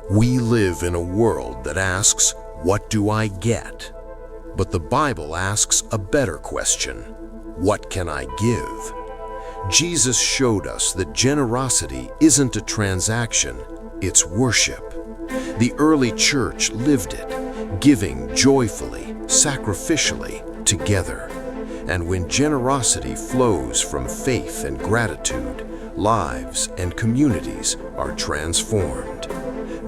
We live in a world that asks, "What do I get?" But the Bible asks a better question: "What can I give?" Jesus showed us that generosity isn't a transaction, it's worship. The early church lived it, giving joyfully, sacrificially, together. And when generosity flows from faith and gratitude, lives and communities are transformed.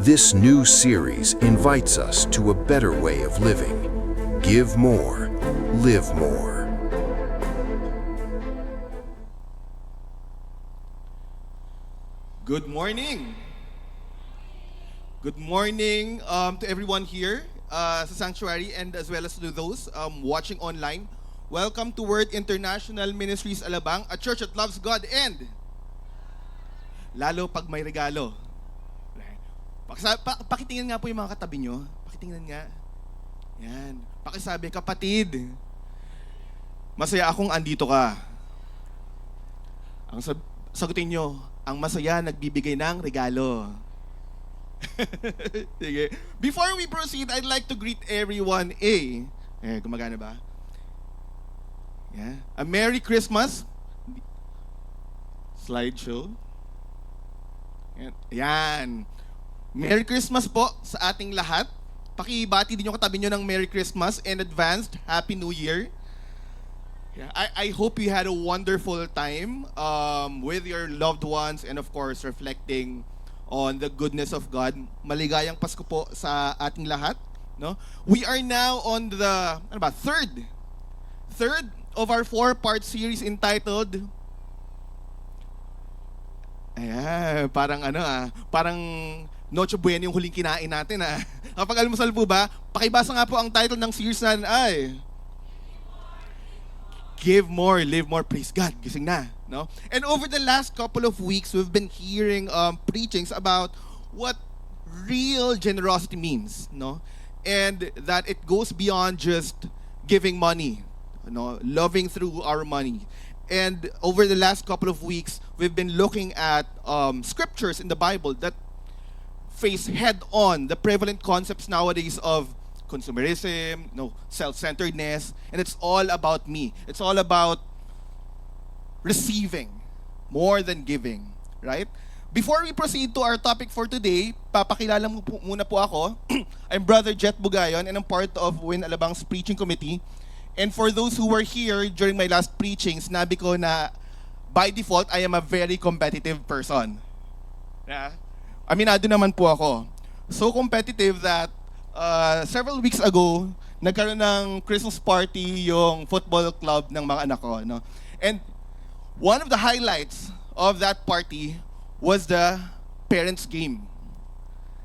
This new series invites us to a better way of living. Give more, live more. Good morning. Good morning to everyone here sa Sanctuary and as well as to those watching online. Welcome to Word International Ministries Alabang, a church that loves God and lalo pag may regalo. Pakitingnan nga po yung mga katabi nyo. Pakitingnan nga. Yan. Pakisabi, kapatid, masaya akong andito ka. Ang sagutin nyo, ang masaya nagbibigay ng regalo. Sige. Before we proceed, I'd like to greet everyone gumagana ba? Yeah. A Merry Christmas. Slideshow. Yan. Merry Christmas po sa ating lahat. Pakibati din yung katabi nyo ng Merry Christmas and advanced Happy New Year. Yeah, I hope you had a wonderful time with your loved ones and of course reflecting on the goodness of God. Maligayang Pasko po sa ating lahat. No? We are now on the third of our 4-part series entitled parang Noche Buena yung huling kinain natin Kapag almusal po ba, pakibasa nga po ang title ng series natin ay Give More, Live More, Praise God. Gising na, no? And over the last couple of weeks, we've been hearing preachings about what real generosity means, no? And that it goes beyond just giving money, loving through our money. And over the last couple of weeks, we've been looking at scriptures in the Bible that face head-on the prevalent concepts nowadays of consumerism, self-centeredness, and it's all about me. It's all about receiving more than giving, right? Before we proceed to our topic for today, papakilala muna po ako. I'm Brother Jet Bugayon and I'm part of Win Alabang's preaching committee. And for those who were here during my last preaching, sinabi ko na by default, I am a very competitive person. Yeah? Aminado naman po ako. So competitive that several weeks ago, nagkaroon ng Christmas party yung football club ng mga anak ko. No? And one of the highlights of that party was the parents' game.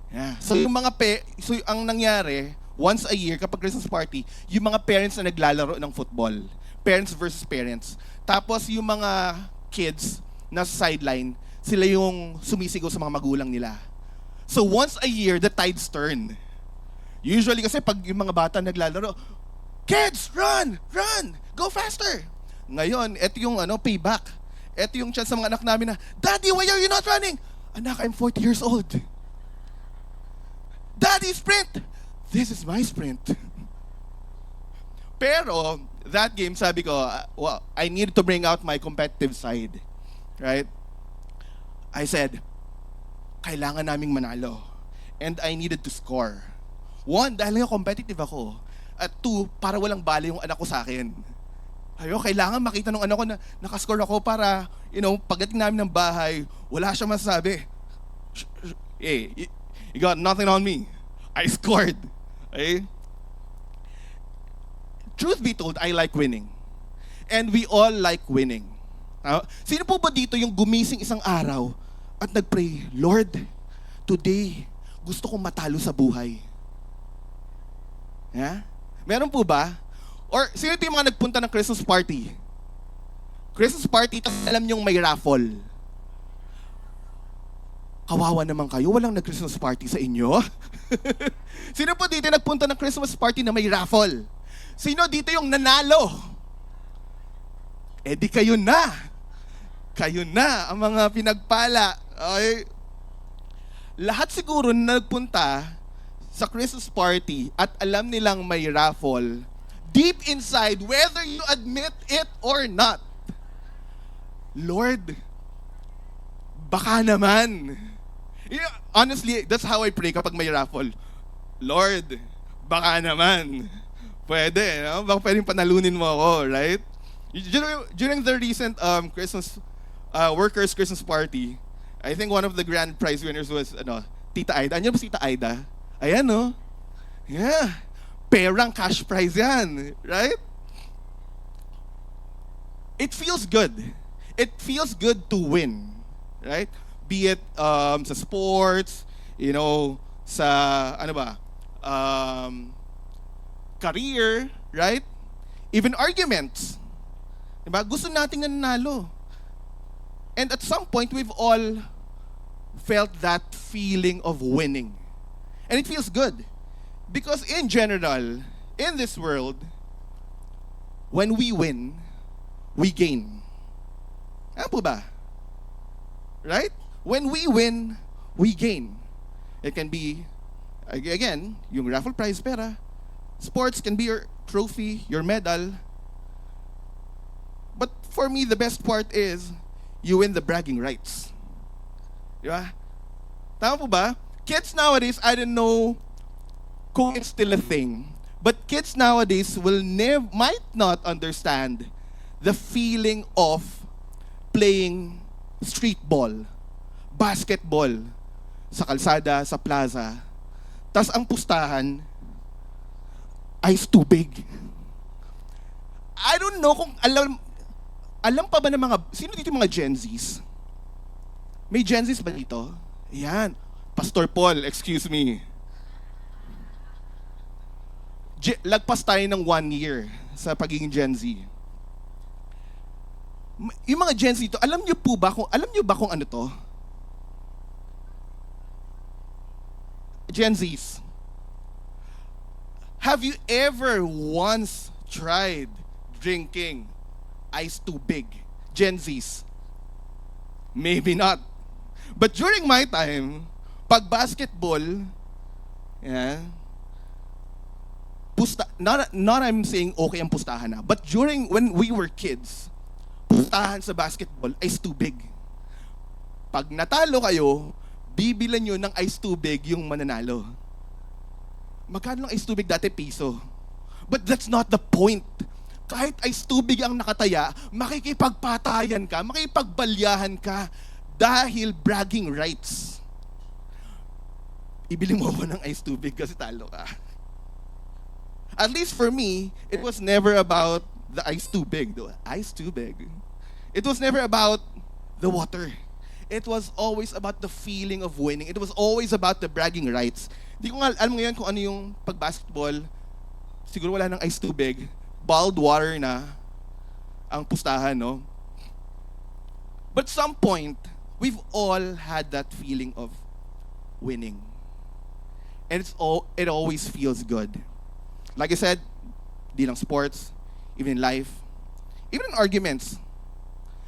Yeah. So yung ang nangyari, once a year kapag Christmas party, yung mga parents na naglalaro ng football. Parents versus parents. Tapos yung mga kids na sideline, sila yung sumisigaw sa mga magulang nila. So once a year, the tides turn. Usually kasi pag yung mga bata naglalaro, kids, run! Run! Go faster! Ngayon, eto yung payback. Eto yung chance sa mga anak namin na, Daddy, why are you not running? Anak, I'm 40 years old. Daddy, sprint! This is my sprint. Pero, that game, sabi ko, I need to bring out my competitive side. Right? I said, kailangan naming manalo. And I needed to score. 1, dahil nga competitive ako. At 2, para walang bali yung anak ko sa akin. Kailangan makita ng anak ko na nakascore ako para, pagdating namin ng bahay, wala siya masasabi. Hey, you got nothing on me. I scored. Okay? Truth be told, I like winning. And we all like winning. Sino po ba dito yung gumising isang araw at nagpray, Lord, today, gusto kong matalo sa buhay? Yeah? Meron po ba? Or sino yung mga nagpunta ng Christmas party? Christmas party, tapos alam nyong may raffle. Kawawa naman kayo, walang nag-Christmas party sa inyo? Sino po dito nagpunta ng Christmas party na may raffle? Sino dito yung nanalo? Di kayo na. Kayo na ang mga pinagpala. Okay? lahat siguro na nagpunta sa Christmas party at alam nilang may raffle, deep inside, whether you admit it or not, Lord, baka naman. Yeah, honestly, that's how I pray kapag may raffle. Lord, baka naman. Pwede, no? Baka pwedeng panalunin mo ako, right? During the recent Christmas workers Christmas party, I think one of the grand prize winners was Tita Aida. Ano ba si Tita Aida? Ayan, no? Yeah. Perang cash prize yan, right? It feels good. It feels good to win, right? Be it sa sports, sa career, right? Even arguments. Diba? Gusto nating nanalo. And at some point, we've all felt that feeling of winning. And it feels good. Because in general, in this world, when we win, we gain. Ano po ba? Right? When we win, we gain. It can be, again, yung raffle prize pera. Sports can be your trophy, your medal. But for me, the best part is, you win the bragging rights. Diba? Tama po ba? Kids nowadays, I don't know kung it's still a thing, but kids nowadays might not understand the feeling of playing street ball, basketball, sa kalsada, sa plaza. Tas ang pustahan, ice tubig. I don't know kung alam pa ba ng sino dito yung mga Gen Zs? May Gen Zs ba dito? Yan. Pastor Paul, excuse me. Lagpas tayo ng 1 year sa pagiging Gen Z. Yung mga Gen Z to, alam niyo ba kung ano to? Gen Zs. Have you ever once tried drinking ice tubig? Gen Zs. Maybe not. But during my time, pag basketball, not I'm saying okay ang pustahan na, but when we were kids, pustahan sa basketball, ice tubig. Pag natalo kayo, bibilan nyo ng ice tubig yung mananalo. Magkano ng ice tubig dati? Piso. But that's not the point. Kahit ice tubig ang nakataya, makikipagpatayan ka, makikipagbalyahan ka dahil bragging rights. Ibili mo ako ng ice tubig kasi talo ka. At least for me, it was never about the ice tubig. Ice tubig. It was never about the water. It was always about the feeling of winning. It was always about the bragging rights. Di ko nga alam ngayon kung ano yung pag-basketball. Siguro wala ng ice tubig. Bottled water na ang pustahan, no? But some point, we've all had that feeling of winning. And it always feels good. Like I said, di lang sports, even in life, even in arguments.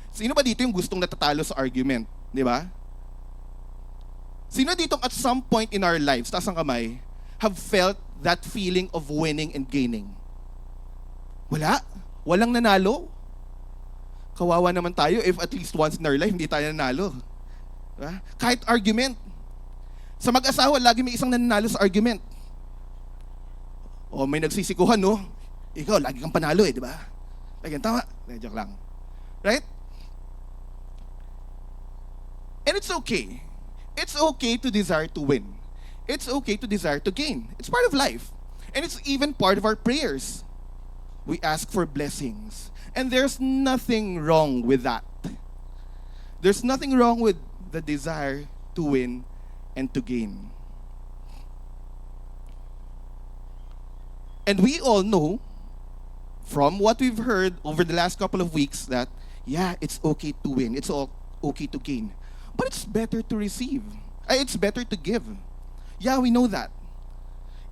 Sino ba dito yung gustong natatalo sa argument? Di ba? Sino dito at some point in our lives, taas ang kamay, have felt that feeling of winning and gaining? Wala. Walang nanalo. Kawawa naman tayo if at least once in our life hindi tayo nanalo. Diba? Kahit argument. Sa mag-asawa, lagi may isang nanalo sa argument. O may nagsisikuhan, no? Ikaw, lagi kang panalo di ba? Lagi tama. Joke lang. Right? And it's okay. It's okay to desire to win. It's okay to desire to gain. It's part of life. And it's even part of our prayers. We ask for blessings. And there's nothing wrong with that. There's nothing wrong with the desire to win and to gain. And we all know from what we've heard over the last couple of weeks that, yeah, it's okay to win. It's all okay to gain. But it's better to receive. It's better to give. Yeah, we know that.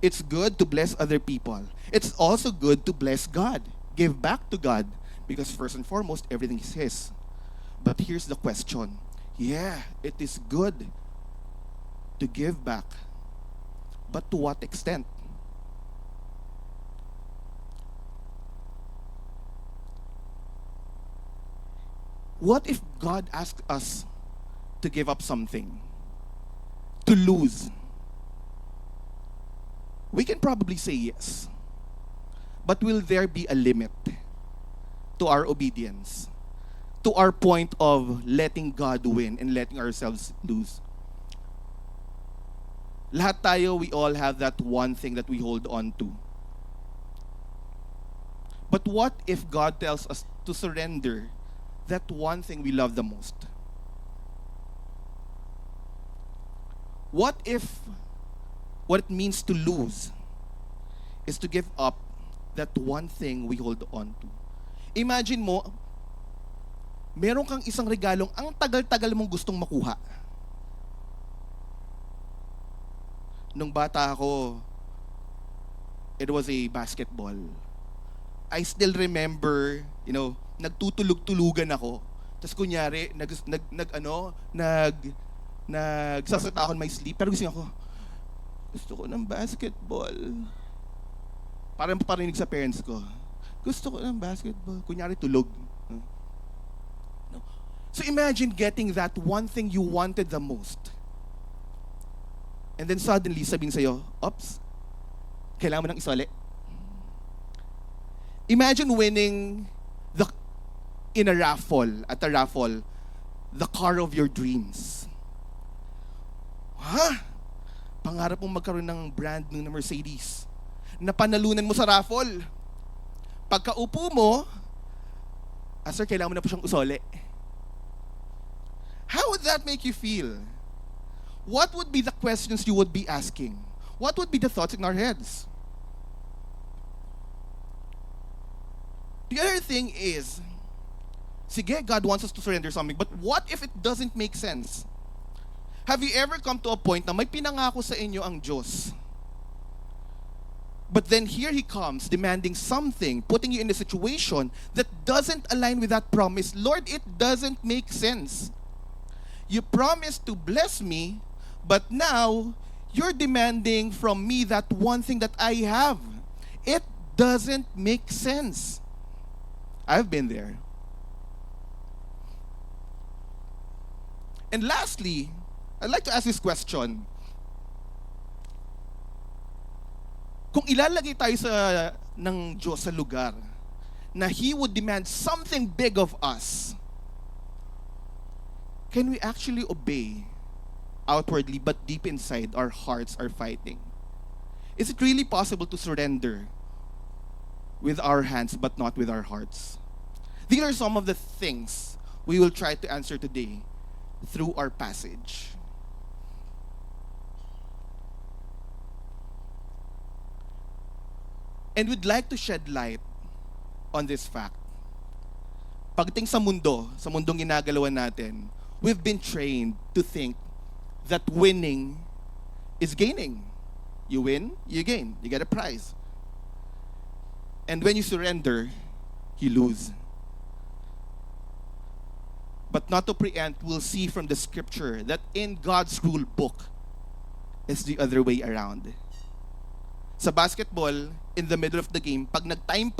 It's good to bless other people. It's also good to bless God. Give back to God. Because first and foremost, everything is His. But here's the question. Yeah, it is good to give back. But to what extent? What if God asked us to give up something, to lose? We can probably say yes. But will there be a limit to our obedience? To our point of letting God win and letting ourselves lose? Lahat tayo, we all have that one thing that we hold on to. But what if God tells us to surrender that one thing we love the most? What if what it means to lose is to give up that one thing we hold on to? Imagine mo, meron kang isang regalong ang tagal-tagal mong gustong makuha. Nung bata ako, it was a basketball. I still remember, nagtutulog-tulugan ako. Tapos kunyari, nagsasata ako in my sleep. Pero gusto ko ng basketball. Parang parinig sa parents ko. Gusto ko ng basketball. Kunyari, tulog. No. So imagine getting that one thing you wanted the most. And then suddenly, sabihin sa'yo, oops, kailangan mo ng isole. Imagine winning at a raffle, the car of your dreams. Pangarap mong magkaroon ng brand new na Mercedes. Napanalunan mo sa raffle. Pagkaupo mo, sir, kailangan mo na po siyang usole. How would that make you feel? What would be the questions you would be asking? What would be the thoughts in our heads? The other thing is, sige, God wants us to surrender something, but what if it doesn't make sense? Have you ever come to a point na may pinangako sa inyo ang Diyos? But then here He comes demanding something, putting you in a situation that doesn't align with that promise. Lord, it doesn't make sense. You promised to bless me, but now you're demanding from me that one thing that I have. It doesn't make sense. I've been there. And lastly, I'd like to ask this question. Kung ilalagay tayo ng Diyos sa lugar na He would demand something big of us, can we actually obey outwardly but deep inside our hearts are fighting? Is it really possible to surrender with our hands but not with our hearts? These are some of the things we will try to answer today through our passage. And we'd like to shed light on this fact. Pagdating sa mundong ginagalawan natin, we've been trained to think that winning is gaining. You win, you gain. You get a prize. And when you surrender, you lose. But not to preempt, we'll see from the scripture that in God's rule book, it's the other way around. Sa basketball, in the middle of the game, pag nag-time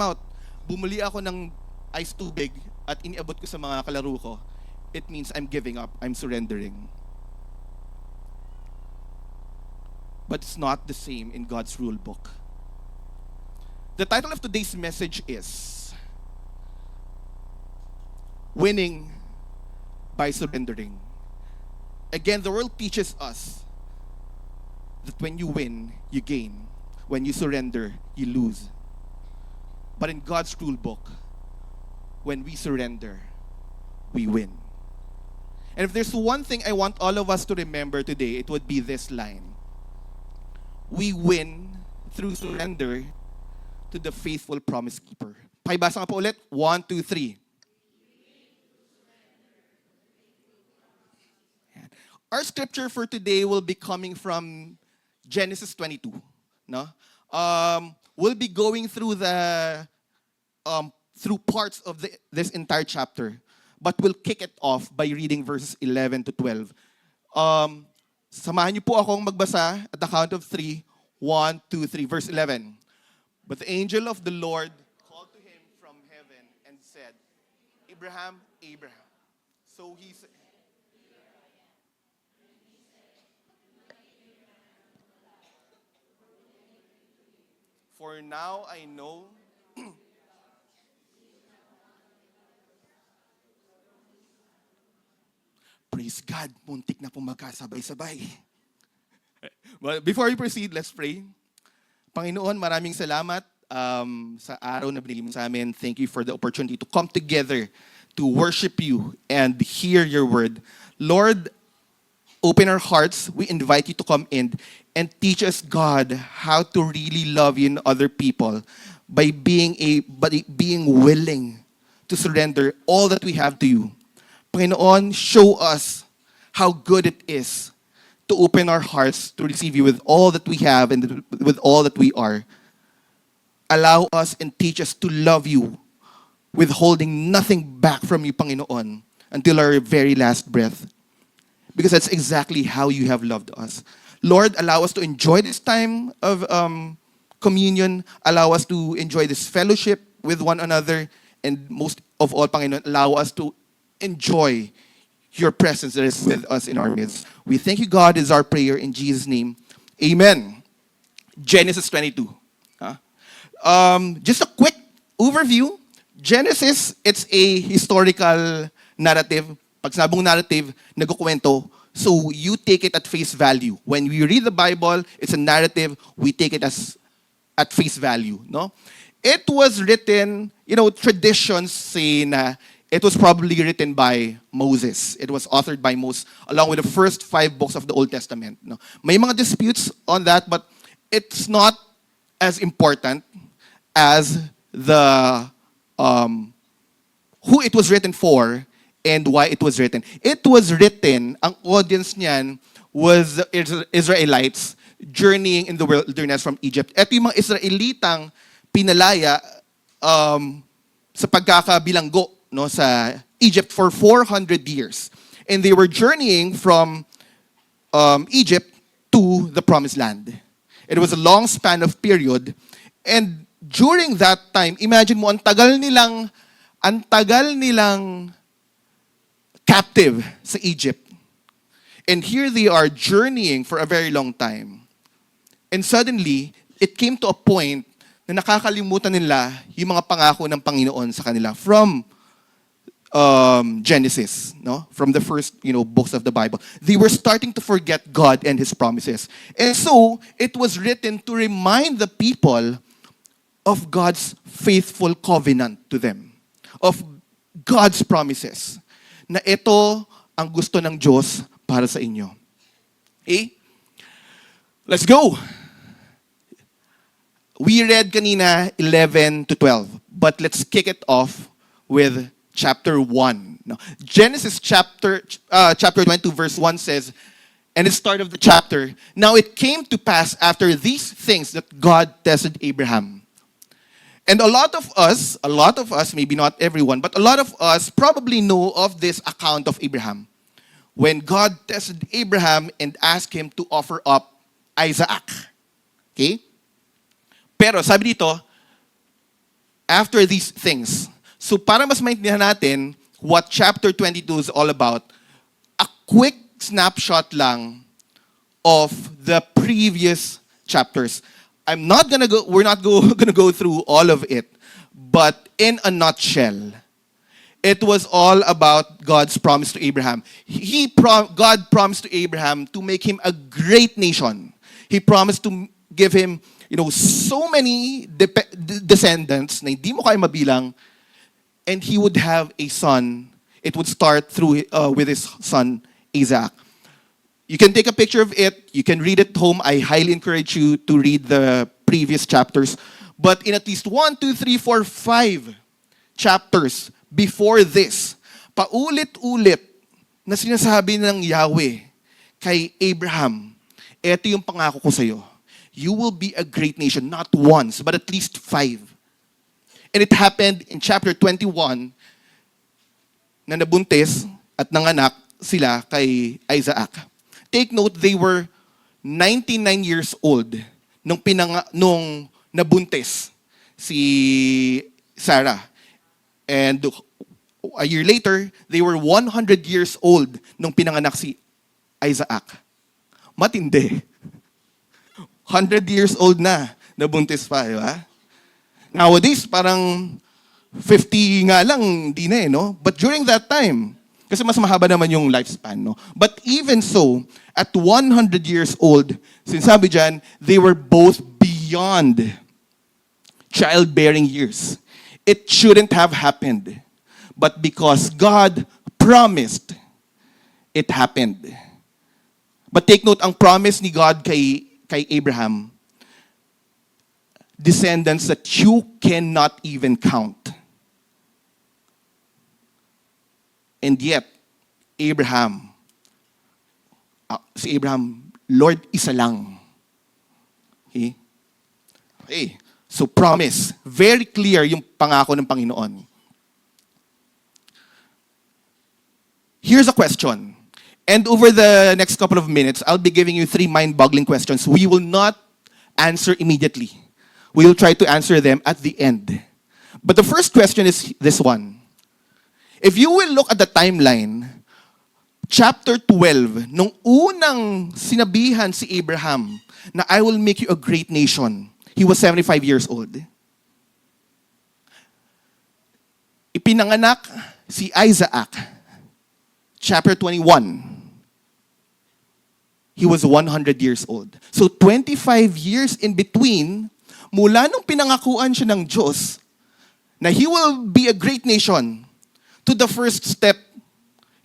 out, bumuli ako ng ice tubig at iniabot ko sa mga kalaro ko, it means I'm giving up, I'm surrendering. But it's not the same in God's rule book. The title of today's message is Winning by Surrendering. Again, the world teaches us that when you win, you gain. When you surrender, you lose. But in God's rule book, when we surrender, we win. And if there's one thing I want all of us to remember today, it would be this line. We win through surrender to the faithful promise keeper. Pakibasa nga po ulit. 1, 2, 3. Our scripture for today will be coming from Genesis 22. No? We'll be going through through parts of this entire chapter, but we'll kick it off by reading verses 11 to 12. Samahan niyo po akong magbasa at the count of 3. 1, 2, 3, verse 11. But the angel of the Lord called to him from heaven and said, Abraham, Abraham. So he said, for now I know praise God, muntik na po magkasabay-sabay. But before we proceed, let's pray. Panginoon, maraming salamat sa araw na binigay mo sa amin. Thank you for the opportunity to come together to worship you and hear your word. Lord, open our hearts. We invite you to come in and teach us, God, how to really love you and other people by being willing to surrender all that we have to you. Panginoon, show us how good it is to open our hearts to receive you with all that we have and with all that we are. Allow us and teach us to love you, withholding nothing back from you, Panginoon, until our very last breath. Because that's exactly how you have loved us. Lord, allow us to enjoy this time of communion. Allow us to enjoy this fellowship with one another. And most of all, Panginoon, allow us to enjoy your presence that is with us in our midst. We thank you, God, is our prayer in Jesus' name. Amen. Genesis 22. Just a quick overview. Genesis, it's a historical narrative. Pag sinabong narrative, nagkukwento. So you take it at face value. When we read the Bible, it's a narrative. We take it as at face value. No? It was written, traditions say na it was probably written by Moses. It was authored by Moses, along with the first 5 books of the Old Testament. No? May mga disputes on that, but it's not as important as the who it was written for and why it was written. It was written, ang audience niyan was Israelites journeying in the wilderness from Egypt. Ito yung mga Israelitang pinalaya sa pagkakabilanggo, no, sa Egypt for 400 years. And they were journeying from Egypt to the Promised Land. It was a long span of period. And during that time, imagine mo, ang tagal nilang captive sa Egypt. And here they are journeying for a very long time. And suddenly, it came to a point na nakakalimutan nila yung mga pangako ng Panginoon sa kanila from Genesis, no? From the first, books of the Bible. They were starting to forget God and His promises. And so, it was written to remind the people of God's faithful covenant to them. Of God's promises. Na ito ang gusto ng Diyos para sa inyo. Okay? Let's go! We read kanina 11 to 12. But let's kick it off with chapter 1. No. Genesis chapter 22 verse 1 says, and the start of the chapter, now it came to pass after these things that God tested Abraham. And a lot of us, maybe not everyone, but a lot of us probably know of this account of Abraham. When God tested Abraham and asked him to offer up Isaac. Okay? Pero sabi dito, after these things, so para mas maintindihan natin what chapter 22 is all about, a quick snapshot lang of the previous chapters. We're not gonna go through all of it, but in a nutshell, it was all about God's promise to Abraham. God promised to Abraham to make him a great nation. He promised to give him, so many descendants na hindi mo kaya mabilang, and he would have a son. It would start with his son Isaac. You can take a picture of it. You can read it home. I highly encourage you to read the previous chapters. But in at least 1, 2, 3, 4, 5 chapters before this, paulit-ulit na sinasabi ng Yahweh kay Abraham, eto yung pangako ko sa'yo. You will be a great nation, not once, but at least 5. And it happened in chapter 21 na nabuntis at nanganak sila kay Isaac. Take note, they were 99 years old nung nabuntis si Sarah. And a year later, they were 100 years old nung pinanganak si Isaac. Matindi. 100 years old na, nabuntis pa, di ba? Nowadays, parang 50 nga lang, di na no? But during that time, kasi mas mahaba naman yung lifespan, no? But even so, at 100 years old, sinasabi dyan, they were both beyond childbearing years. It shouldn't have happened. But because God promised, it happened. But take note, ang promise ni God kay Abraham, descendants that you cannot even count. And yet, si Abraham, Lord, isa lang. Okay? So promise, very clear yung pangako ng Panginoon. Here's a question. And over the next couple of minutes, I'll be giving you 3 mind-boggling questions. We will not answer immediately. We will try to answer them at the end. But the first question is this one. If you will look at the timeline, chapter 12, nung unang sinabihan si Abraham na I will make you a great nation, he was 75 years old. Ipinanganak si Isaac, chapter 21. He was 100 years old. So 25 years in between, mula nung pinangakuan siya ng Diyos na he will be a great nation, to the first step,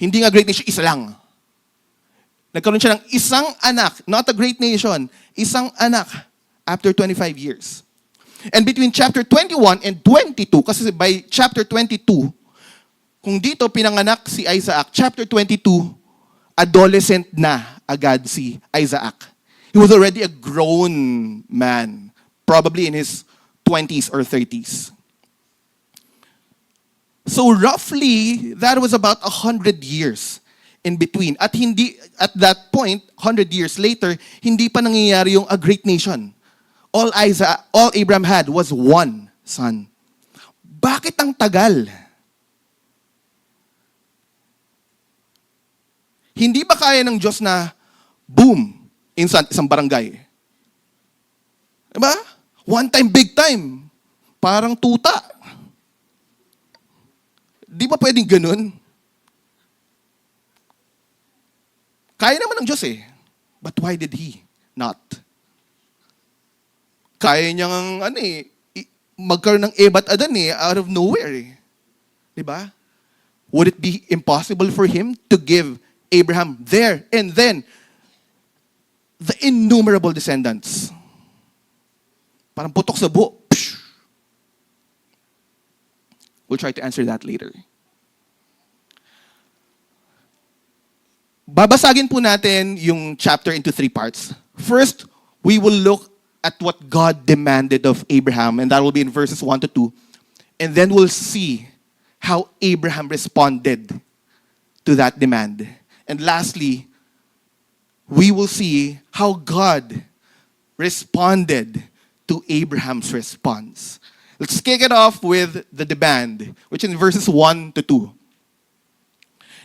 hindi nga great nation, isa lang. Nagkaroon siya ng isang anak, not a great nation, isang anak after 25 years. And between chapter 21 and 22, kasi by chapter 22, kung dito pinanganak si Isaac, chapter 22, adolescent na agad si Isaac. He was already a grown man, probably in his 20s or 30s. So roughly, that was about 100 years in between. At that point, 100 years later, hindi pa nangyayari yung a great nation. All Abraham had was one son. Bakit ang tagal? Hindi ba kaya ng Diyos na boom, instant, isang barangay? Diba? One time, big time. Parang tuta. Di ba pwedeng ganun? Kaya naman ng Diyos eh. But why did He not? Kaya niyang magkaroon ng Eva at Adan out of nowhere eh. Di ba? Would it be impossible for Him to give Abraham there and then the innumerable descendants? Parang putok sa buo. We'll try to answer that later. Babasagin po natin yung chapter into 3 parts. First, we will look at what God demanded of Abraham, and that will be in verses 1 to 2. And then we'll see how Abraham responded to that demand. And lastly, we will see how God responded to Abraham's response. Let's kick it off with the demand, which is in verses 1 to 2.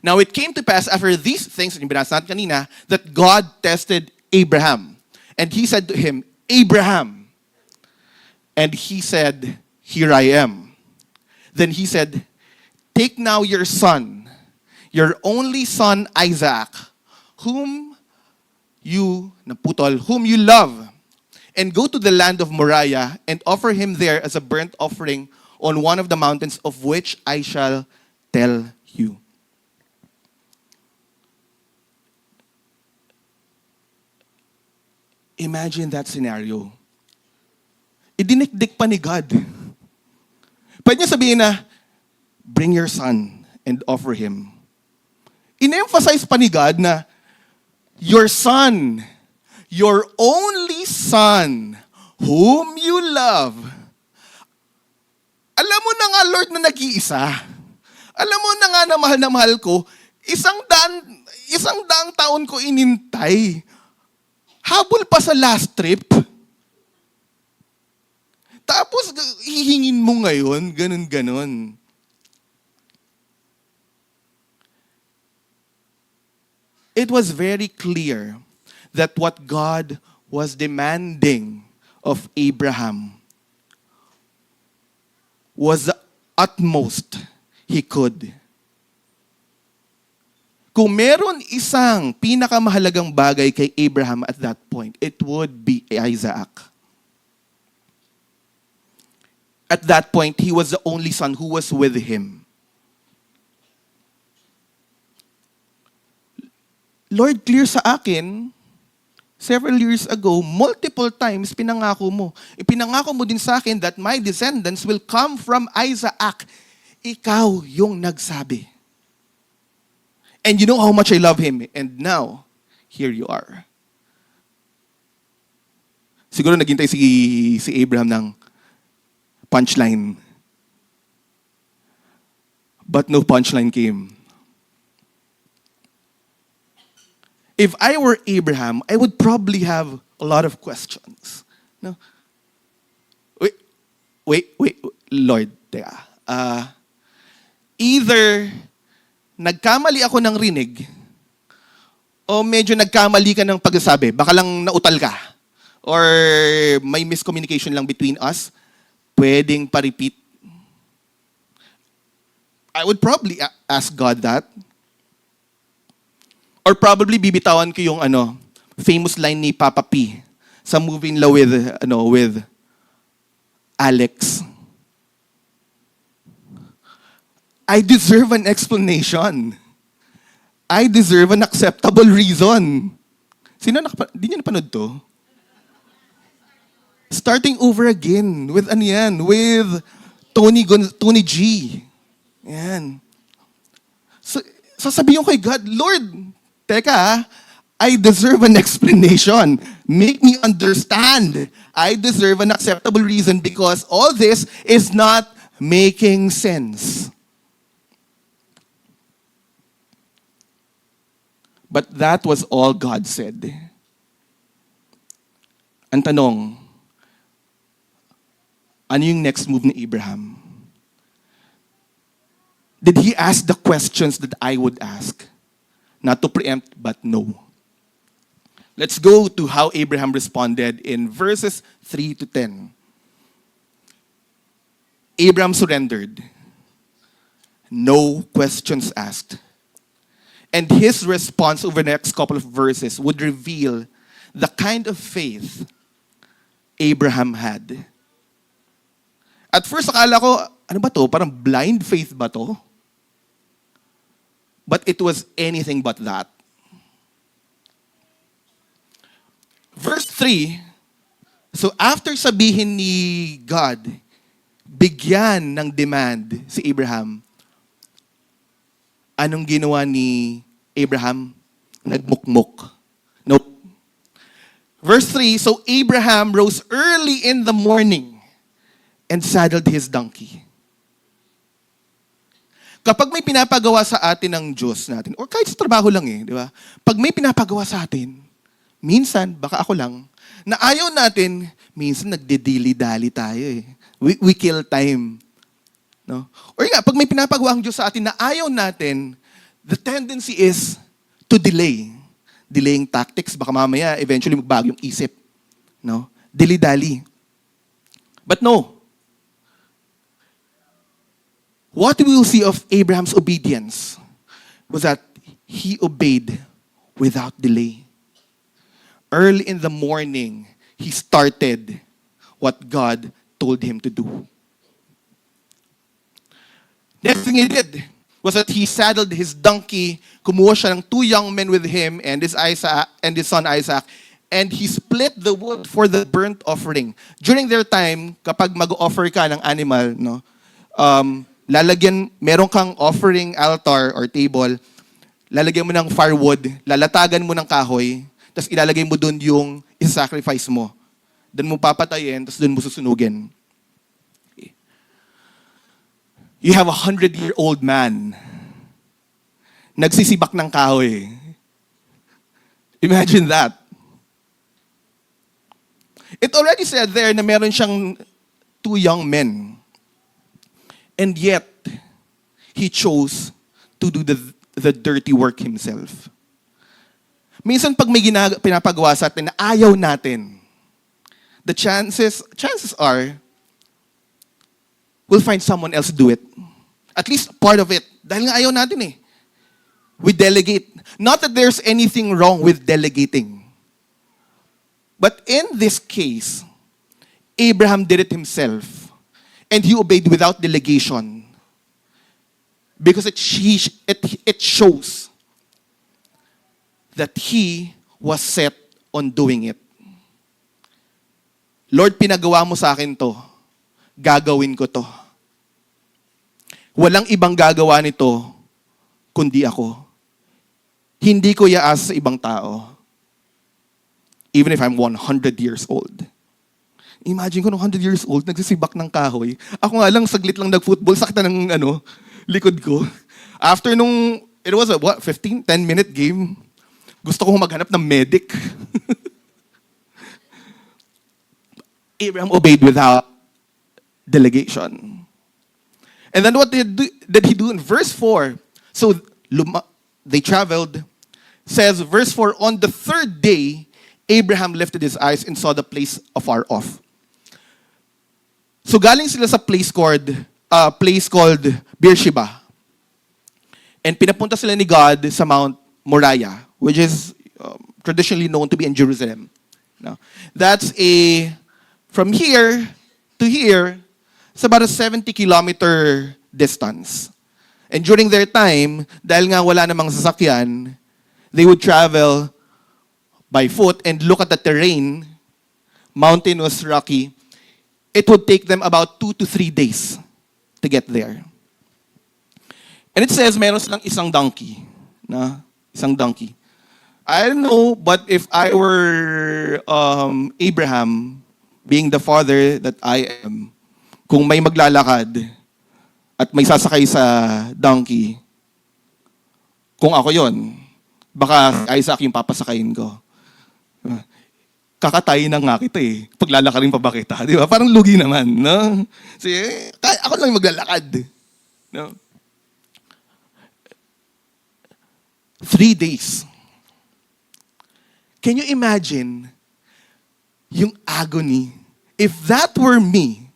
Now it came to pass after these things, yung binasa natin kanina, that God tested Abraham. And He said to him, Abraham. And he said, here I am. Then He said, take now your son, your only son Isaac, whom you love, and go to the land of Moriah and offer him there as a burnt offering on one of the mountains of which I shall tell you. Imagine that scenario. Idinikdik pa ni God. Pwede niya sabihin na, bring your son and offer him. In-emphasize pa ni God na, your son, your only son, whom you love. Alam mo na nga, Lord, na nag-iisa. Alam mo na nga na mahal ko, 100 taon ko inintay. Habol pa sa last trip. Tapos, hihingin mo ngayon, ganun-ganon. It was very clear that what God was demanding of Abraham was the utmost he could. Kung meron isang pinakamahalagang bagay kay Abraham at that point, it would be Isaac. At that point, he was the only son who was with him. Lord, clear sa akin, several years ago, multiple times pinangako mo. Ipinangako mo din sa akin that my descendants will come from Isaac. Ikaw yung nagsabi. And you know how much I love him. And now, here you are. Siguro naghintay si Abraham ng punchline. But no punchline came. If I were Abraham, I would probably have a lot of questions. No? Wait, Lord, teka. Either nagkamali ako ng rinig o medyo nagkamali ka ng pagsasabi. Baka lang nautal ka. Or may miscommunication lang between us. Pwedeng pa-repeat. I would probably ask God that. Or probably bibitawan ko yung famous line ni Papa P sa movie nila with Alex. I deserve an explanation. I deserve an acceptable reason. Di niyo napanood to? Starting over again with with Tony G. Yan. So, sasabihin ko kay God, Lord, teka, I deserve an explanation. Make me understand. I deserve an acceptable reason because all this is not making sense. But that was all God said. Ang tanong, ano yung next move ni Abraham? Did he ask the questions that I would ask? Not to preempt, but no. Let's go to how Abraham responded in verses 3 to 10. Abraham surrendered. No questions asked. And his response over the next couple of verses would reveal the kind of faith Abraham had. At first, akala ko, ano ba to? Parang blind faith ba to? But it was anything but that. Verse 3, so after sabihin ni God, bigyan ng demand si Abraham, anong ginawa ni Abraham? Nagmukmuk. Nope. Verse 3, so Abraham rose early in the morning and saddled his donkey. Kapag may pinapagawa sa atin ng Diyos natin, or kahit sa trabaho lang di ba? Pag may pinapagawa sa atin, minsan, baka ako lang, na ayaw natin, minsan nagdidili-dali tayo We kill time. No? Or nga, pag may pinapagawa ang Diyos sa atin na ayaw natin, the tendency is to delay. Delaying tactics, baka mamaya, eventually magbago yung isip. No? Dili-dali. But no. What we will see of Abraham's obedience was that he obeyed without delay. Early in the morning, he started what God told him to do. Next thing he did was that he saddled his donkey, kumuha siya ng 2 young men with him and his son Isaac, and he split the wood for the burnt offering. During their time, kapag mag-offer ka ng animal, meron kang offering altar or table, lalagyan mo ng firewood, lalatagan mo ng kahoy, tapos ilalagay mo doon yung isa-sacrifice mo. Doon mo papatayin, tapos doon mo susunugin. You have a 100-year-old man nagsisibak ng kahoy. Imagine that. It already said there na meron siyang 2 young men. And yet, he chose to do the dirty work himself. Minsan pag may pinapagawa sa atin na ayaw natin, the chances are, we'll find someone else to do it. At least part of it. Dahil nga ayaw natin eh. We delegate. Not that there's anything wrong with delegating. But in this case, Abraham did it himself. And he obeyed without delegation. Because it shows that he was set on doing it. Lord, pinagawa mo sa akin to. Gagawin ko to. Walang ibang gagawa nito kundi ako. Hindi ko iaasa sa ibang tao. Even if I'm 100 years old. Imagine ko nung 100 years old, nagsisibak ng kahoy. Ako nga lang, saglit lang nag-football, sakit na ng likod ko. After nung, it was a 10-minute game. Gusto kong maghanap ng medic. Abraham obeyed without delegation. And then what did he do in verse 4? So they traveled. Says, verse 4, on the 3rd day, Abraham lifted his eyes and saw the place afar off. So galing sila sa place called Beersheba. And pinapunta sila ni God sa Mount Moriah, which is traditionally known to be in Jerusalem. No? That's from here to here, it's about a 70-kilometer distance. And during their time, dahil nga wala namang sasakyan, they would travel by foot and look at the terrain, mountainous, rocky. It would take them about 2 to 3 days to get there. And it says, meron silang isang donkey. Isang donkey. I don't know, but if I were Abraham, being the father that I am, kung may maglalakad at may sasakay sa donkey, kung ako yon, baka Isaac yung papasakayin ko. Kakatayin na nga kita eh. Paglalakarin pa ba kita? Di ba? Parang lugi naman, no? Sige, ako lang maglalakad. No? 3 days. Can you imagine yung agony? If that were me,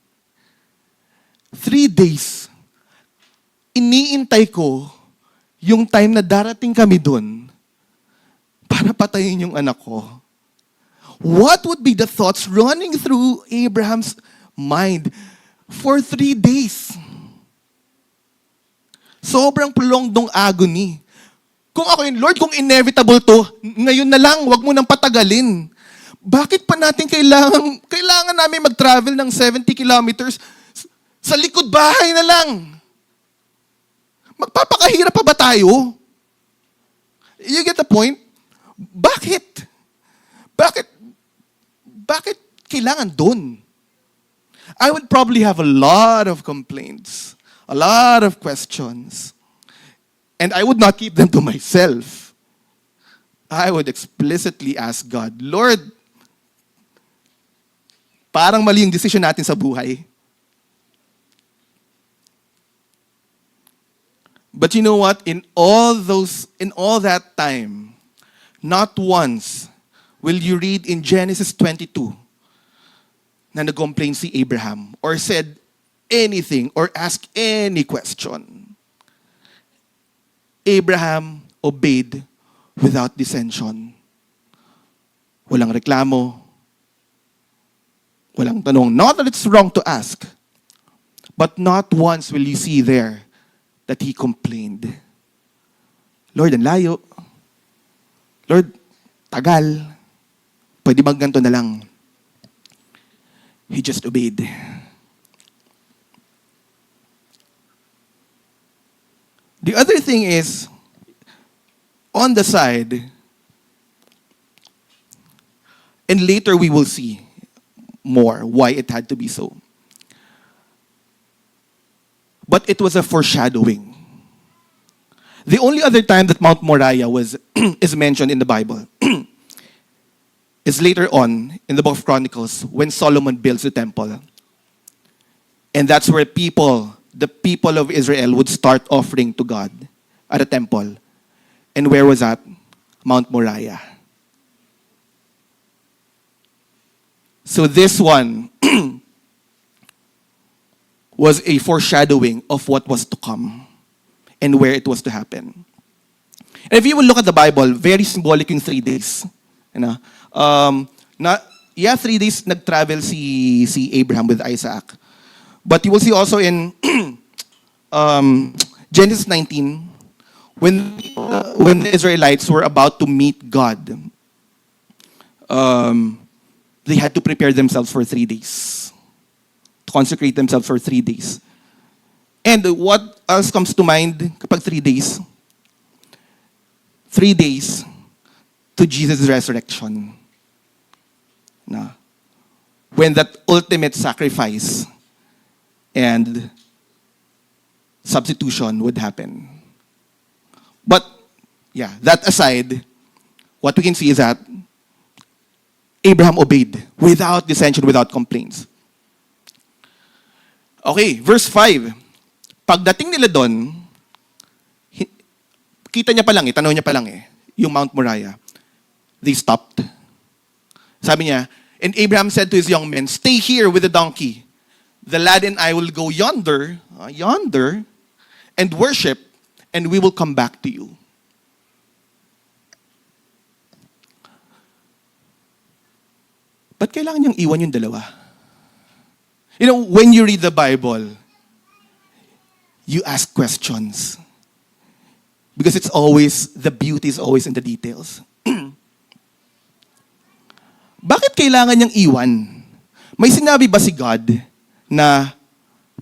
3 days, iniintay ko yung time na darating kami dun para patayin yung anak ko. What would be the thoughts running through Abraham's mind for 3 days? Sobrang prolonged agony. Kung ako yun, Lord, kung inevitable to, ngayon na lang, wag mo nang patagalin. Bakit pa natin kailangan namin mag-travel ng 70 kilometers sa likod bahay na lang? Magpapakahirap pa ba tayo? You get the point? Bakit? Bakit kailangan dun? I would probably have a lot of complaints, a lot of questions. And I would not keep them to myself. I would explicitly ask God, Lord, parang mali yung decision natin sa buhay. But you know what? In all that time, not once will you read in Genesis 22 na nag-complain si Abraham or said anything or asked any question. Abraham obeyed without dissension. Walang reklamo. Walang tanong. Not that it's wrong to ask, but not once will you see there that he complained. Lord, ang layo. Lord, tagal. Pwede bang ganito na lang? He just obeyed. The other thing is, on the side, and later we will see more why it had to be so. But it was a foreshadowing. The only other time that Mount Moriah is mentioned in the Bible is later on in the book of Chronicles when Solomon builds the temple. And that's where the people of Israel would start offering to God at a temple. And where was that? Mount Moriah. So this one was a foreshadowing of what was to come and where it was to happen. And if you will look at the Bible, very symbolic yung 3 days. You know? 3 days nag-travel si Abraham with Isaac. But you will see also in Genesis 19, when the Israelites were about to meet God, they had to prepare themselves for 3 days. To consecrate themselves for 3 days. And what else comes to mind kapag 3 days? 3 days to Jesus' resurrection. Na, when that ultimate sacrifice and substitution would happen. But, yeah, that aside, what we can see is that Abraham obeyed without dissension, without complaints. Okay, verse 5. Pagdating nila doon, kita niya pa lang tanaw niya pa lang yung Mount Moriah. They stopped. Sabi niya, and Abraham said to his young men, stay here with the donkey. The lad and I will go yonder, and worship, and we will come back to you. Ba't kailangan niyang iwan yung dalawa? You know, when you read the Bible, you ask questions. Because it's always, the beauty is always in the details. Bakit kailangan niyang iwan? May sinabi ba si God na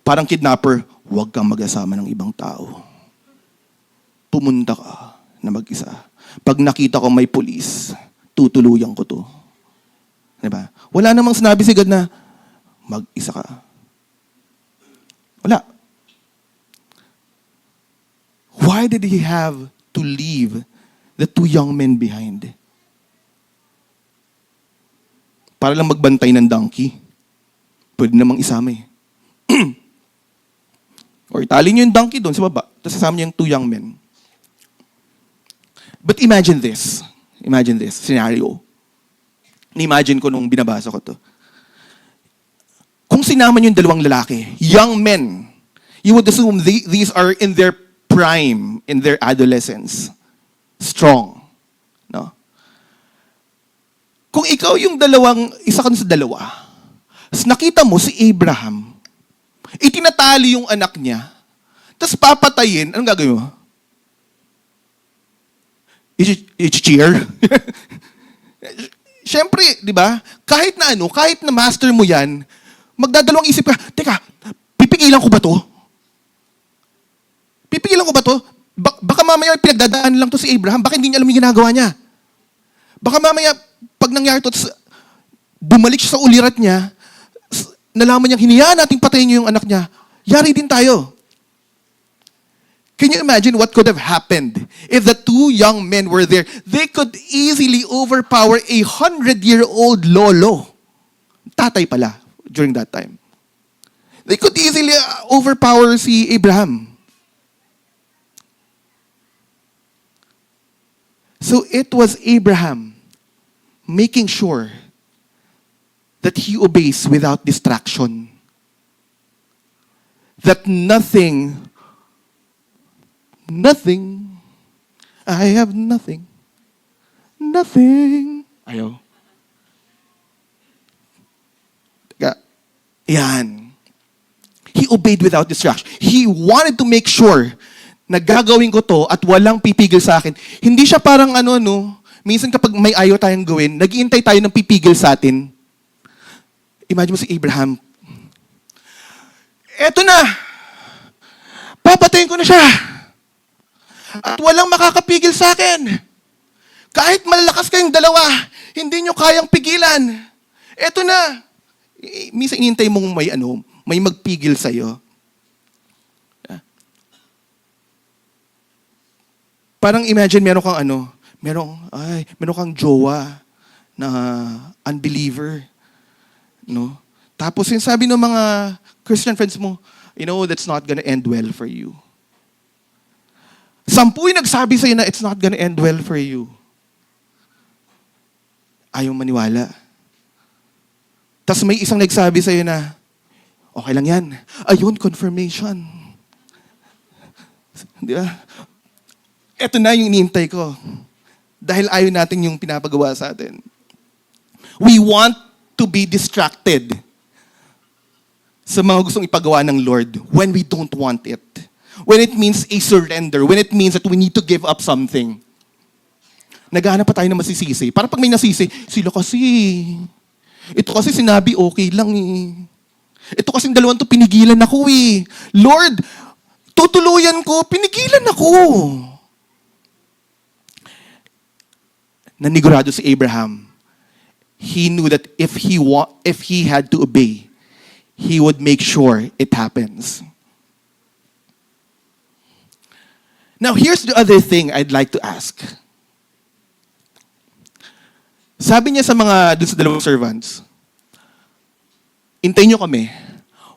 parang kidnapper, huwag kang mag-asama ng ibang tao. Pumunta ka na mag-isa. Pag nakita ko may pulis, tutuluyan ko to. Diba? Wala namang sinabi si God na mag-isa ka. Wala. Why did he have to leave the 2 young men behind? Para lang magbantay ng donkey. Pwede namang isama Or itali niyo yung donkey doon sa baba. Tapos sasama niyo yung 2 young men. But imagine this. Imagine this scenario. Imagine ko nung binabasa ko to. Kung sinama niyo yung 2 lalaki, young men, you would assume these are in their prime, in their adolescence. Strong. No? Kung ikaw yung isa ka sa 2, nakita mo si Abraham, itinatali yung anak niya, tapos papatayin, anong gagawin mo? I-cheer? Siyempre, di ba? Kahit na master mo yan, magdadalawang isip ka, teka, pipigilan ko ba to? Pipigilan ko ba to? Baka mamaya pinagdadaan lang to si Abraham, baka hindi niya alam yung ginagawa niya. Baka mamaya, pag nangyari to, bumalik siya sa ulirat niya, nalaman niyang hinayaan nating patayin niyo yung anak niya, yari din tayo. Can you imagine what could have happened if the 2 young men were there? They could easily overpower a 100-year-old lolo. Tatay pala during that time. They could easily overpower si Abraham. So it was Abraham making sure that he obeys without distraction. That nothing, I have nothing, ayaw. Yan. He obeyed without distraction. He wanted to make sure na gagawin ko to at walang pipigil sa akin. Hindi siya parang minsan kapag may ayaw tayong gawin, nag-iintay tayo ng pipigil sa atin. Imagine mo si Abraham. Eto na! Papatayin ko na siya! At walang makakapigil sa akin. Kahit malalakas kayong 2, hindi nyo kayang pigilan. Eto na! Minsan inintay mong may magpigil sa'yo. Parang imagine meron kang jowa na unbeliever. No? Tapos yung sabi ng mga Christian friends mo, that's not gonna end well for you. 10 yung nagsabi sa'yo na it's not gonna end well for you. Ayaw maniwala. Tapos may isang nagsabi sa'yo na, okay lang yan. Ayun, confirmation. Di ba? Ito na yung iniintay ko. Dahil ayaw natin yung pinapagawa sa atin. We want to be distracted sa mga gustong ipagawa ng Lord when we don't want it. When it means a surrender. When it means that we need to give up something. Naghahanap pa tayo ng masisisi. Para pag may nasisi, sila kasi. Ito kasi sinabi okay lang eh. Ito kasing dalawang to pinigilan ako eh. Lord, tutuluyan ko, pinigilan ako. Nanigurado si Abraham. He knew that if he had to obey, he would make sure it happens. Now, here's the other thing I'd like to ask. Sabi niya dun sa dalawang servants, hintayin niyo kami,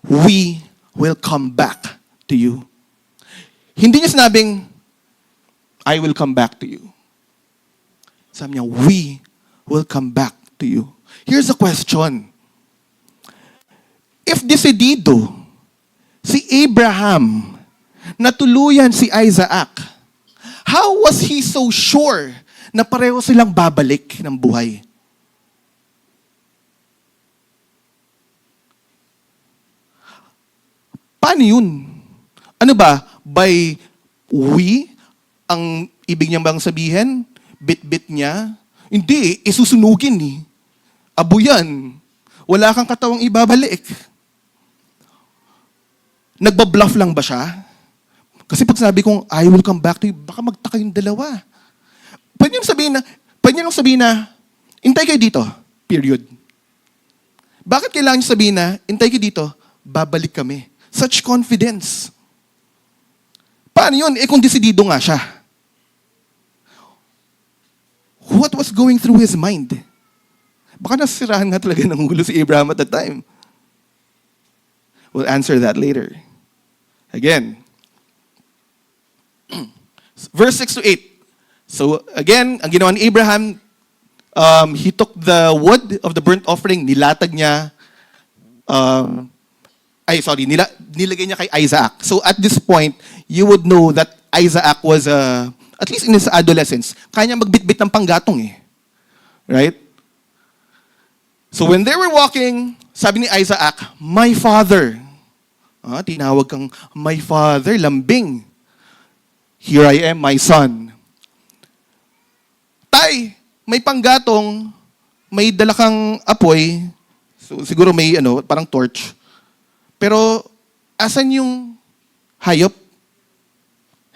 we will come back to you. Hindi niya sinabing, I will come back to you. Sabi niya, we will come back to you. Here's the question. If decidido si Abraham na tuluyan si Isaac, how was he so sure na pareho silang babalik ng buhay? Paano yun? Ano ba? By we? Ang ibig niya bang sabihin? Bit-bit niya? Hindi, isusunugin eh. Abo yan. Wala kang katawang ibabalik. Nagbabluff lang ba siya? Kasi pag sabi kong, I will come back to you, baka magtaka yung dalawa. Pwede niyong sabihin na, intay kayo dito, period. Bakit kailangan niyo sabihin na, intay kayo dito, babalik kami? Such confidence. Paano yun? Kung desidido nga siya. What was going through his mind? Baka nasirahan nga talaga ng ulo si Abraham at that time. We'll answer that later. Again. Verse 6 to 8. So again, ang ginawa ni Abraham, he took the wood of the burnt offering, nilatag niya, nilagay niya kay Isaac. So at this point, you would know that Isaac was, at least in his adolescence, kaya niya magbitbit ng panggatong eh. Right? So when they were walking, sabi ni Isaac, my father. Tinawag kang, my father, lambing. Here I am, my son. Tay, may panggatong, may dala kang apoy, so siguro may parang torch. Pero, asan yung hayop?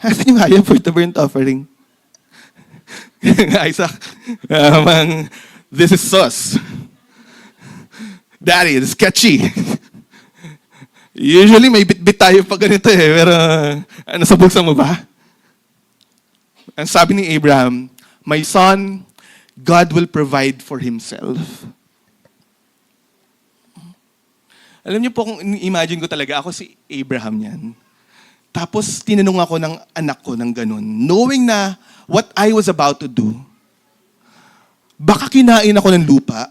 Asan yung hayop for the burnt offering? Isaac, this is sus. Daddy, it's sketchy. Usually may bit-bit tayo pag ganito eh, pero nasabugsan mo ba? Ang sabi ni Abraham, my son, God will provide for himself. Alam niyo po, kung imagine ko talaga, ako si Abraham yan. Tapos tinanong ako ng anak ko ng ganun, knowing na what I was about to do, baka kinain ako ng lupa,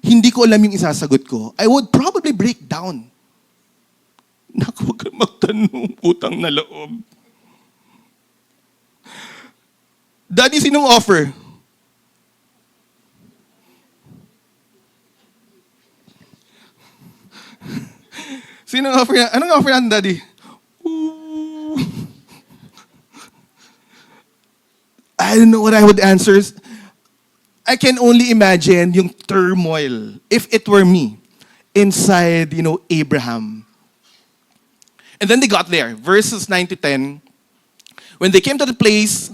hindi ko alam yung isasagot ko, I would probably break down. Naku, huwag kang magtanong, utang na loob. Daddy, sinong offer? Sinong offer yan? Anong offer yan, Daddy? Ooh. I don't know what I would answer. I can only imagine yung turmoil, if it were me, inside, Abraham. And then they got there. Verses 9 to 10. When they came to the place,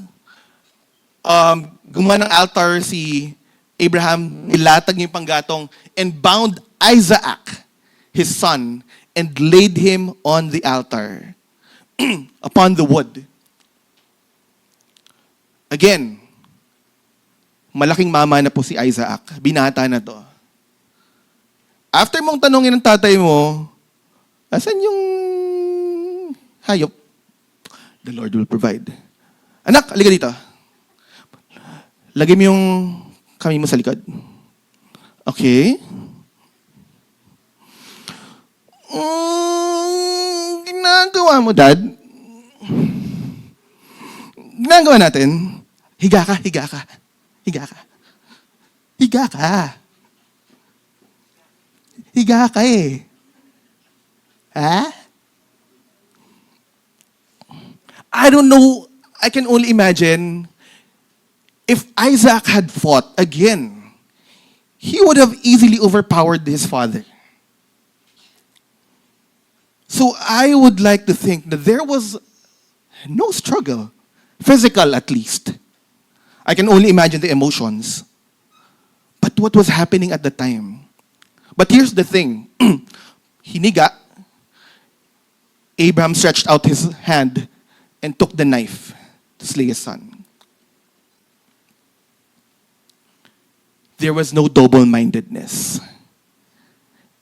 gumawa ng altar si Abraham, nilatag niya yung panggatong, and bound Isaac, his son, and laid him on the altar, upon the wood. Again, malaking mama na po si Isaac. Binata na to. After mong tanongin ng tatay mo, asan yung hayop? The Lord will provide. Anak, halika dito. Lagay mo yung kamay mo sa likod. Okay. Ginagawa mo, Dad? Ginagawa natin. Higa ka, higa ka. Higa ka. Higa ka. Higa ka eh. Ha? I don't know. I can only imagine if Isaac had fought again, he would have easily overpowered his father. So I would like to think that there was no struggle, physical at least. I can only imagine the emotions. But what was happening at the time? But here's the thing. Hiniga, Abraham stretched out his hand and took the knife to slay his son. There was no double-mindedness.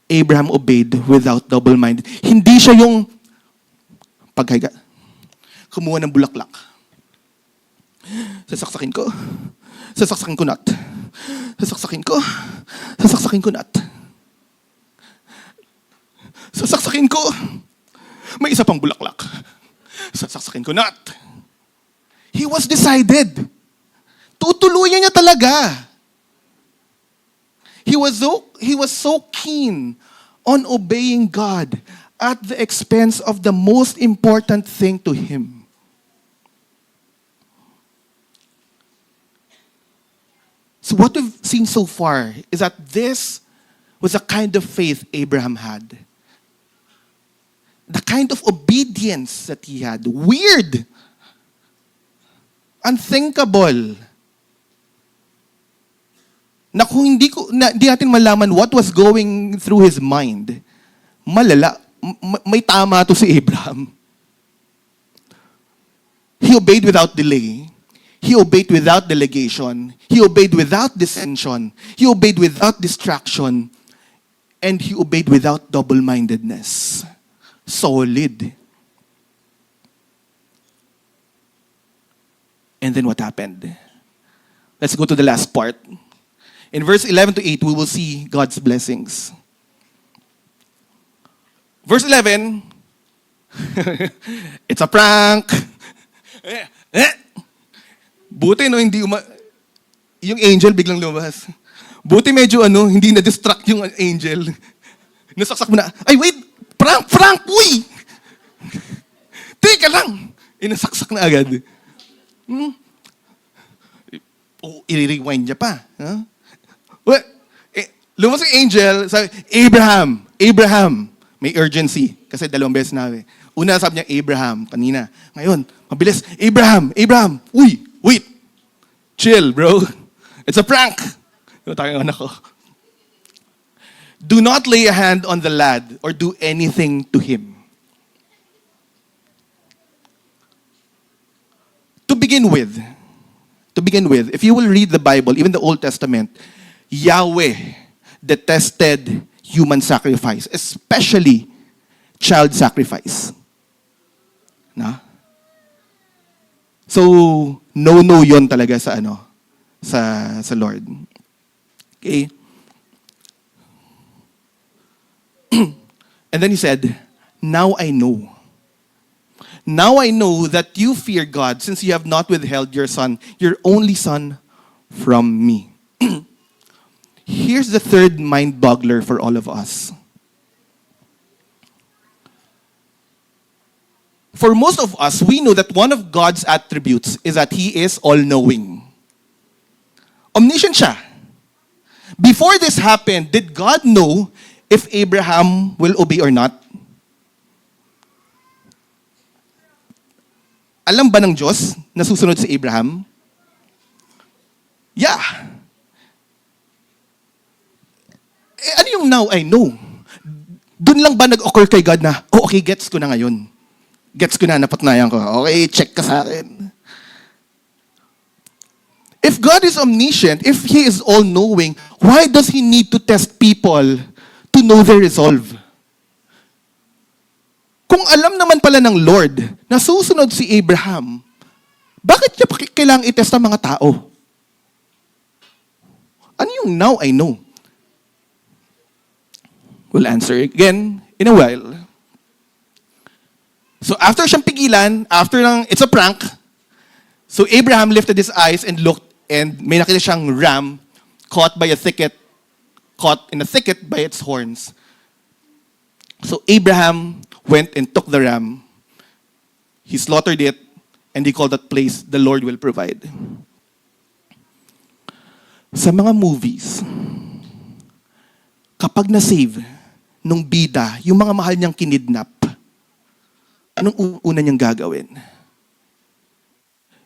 Abraham obeyed without double-minded. Hindi siya yung paghiga. Kumuha ng bulaklak. Sasaksakin ko. Sasaksakin ko not. Sasaksakin ko. Sasaksakin ko not. Sasaksakin ko. May isa pang bulaklak. Sasaksakin ko not. He was decided. Tutuluyan niya talaga. He was so keen on obeying God at the expense of the most important thing to him. So what we've seen so far is that this was the kind of faith Abraham had. The kind of obedience that he had. Weird. Unthinkable. Na kung hindi natin malaman what was going through his mind, malala, may tama to si Abraham. He obeyed without delay. He obeyed without delegation. He obeyed without dissension. He obeyed without distraction. And he obeyed without double-mindedness. Solid. And then what happened? Let's go to the last part. In verse 11 to 8, we will see God's blessings. Verse 11, it's a prank. Buti no, hindi yung angel biglang lumabas. Buti medyo hindi na-distract yung angel. Nasaksak mo na, ay wait, prank, uy! Teka lang! Inasaksak na agad. I-rewind niya pa. Huh? Well, lumabas yung angel, sabi, Abraham, may urgency. Kasi dalawang beses na. Una sabi niya, Abraham, kanina. Ngayon, mabilis, Abraham, uy, wait. Chill, bro. It's a prank. Do not lay a hand on the lad or do anything to him. To begin with, if you will read the Bible, even the Old Testament, Yahweh detested human sacrifice, especially child sacrifice. Na? So, no yon talaga sa sa Lord. Okay? And then he said, now I know. Now I know that you fear God since you have not withheld your son, your only son, from me. Here's the third mind boggler for all of us. For most of us, we know that one of God's attributes is that He is all-knowing. Omniscient siya. Before this happened, did God know if Abraham will obey or not? Alam ba ng Diyos na susunod si Abraham? Yeah. Ano yung now I know? Doon lang ba nag-occur kay God na, okay, gets ko na ngayon. Gets ko na, napatnayan ko. Okay, check ka sa akin. If God is omniscient, if He is all-knowing, why does He need to test people to know their resolve? Kung alam naman pala ng Lord na susunod si Abraham, bakit niya kailangang itest ang mga tao? Ano yung now I know? We'll answer again in a while. So after siyang pigilan, it's a prank, so Abraham lifted his eyes and looked, and may nakita siyang ram caught in a thicket by its horns. So Abraham went and took the ram. He slaughtered it, and he called that place, "The Lord will provide." Sa mga movies, kapag na-save nung bida, yung mga mahal niyang kinidnap, anong una niyang gagawin?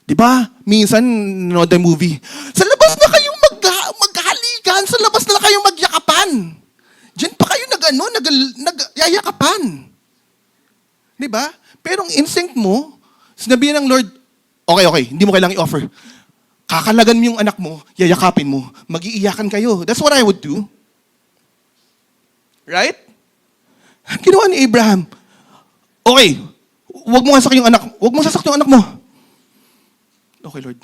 Di ba? Minsan, nanood ng movie, sa labas na kayong maghalikan, sa labas na kayong magyakapan. Diyan pa kayo nagyayakapan. Di ba? Pero ang instinct mo, sinabihan ng Lord, okay, hindi mo kailangang i-offer. Kakalagan mo yung anak mo, yayakapin mo, mag-iiyakan kayo. That's what I would do. Right? Ginawa ni Abraham, okay, huwag mo sasaktan yung anak mo. Okay, Lord.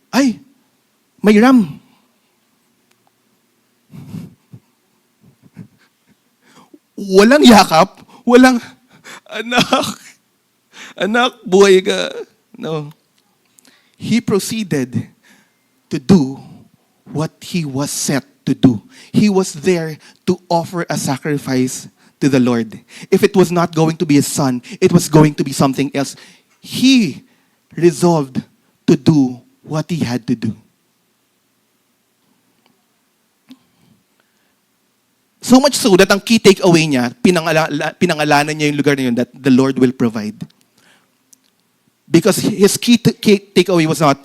Ay, may ram. Walang yakap, walang anak, buhay ka. No. He proceeded to do what he was set to do. He was there to offer a sacrifice to the Lord. If it was not going to be his son, it was going to be something else. He resolved to do what he had to do. So much so that ang key takeaway niya, pinangalanan niya yung lugar na yun, that the Lord will provide. Because his key takeaway was not,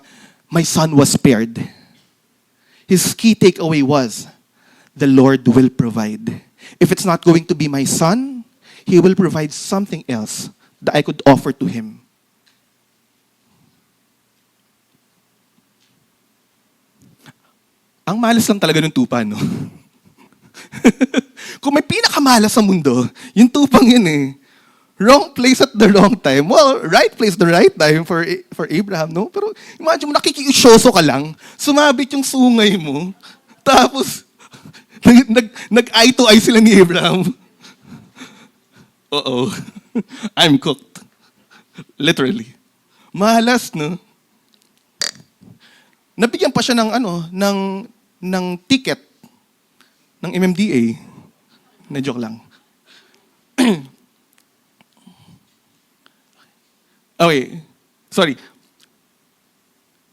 my son was spared. His key takeaway was, the Lord will provide. If it's not going to be my son, He will provide something else that I could offer to him. Ang malas lang talaga ng tupa, no? Kung may pinakamalas sa mundo, yung tupang yun eh. Wrong place at the wrong time. Well, right place, the right time for Abraham, no? Pero imagine mo, nakikiusyoso ka lang, sumabit yung sungay mo, tapos nag-eye to eye sila ni Abraham. Uh-oh. I'm cooked. Literally. Malas, no? Nabigyan pa siya ng ticket ng MMDA. Na joke lang. Okay. Sorry.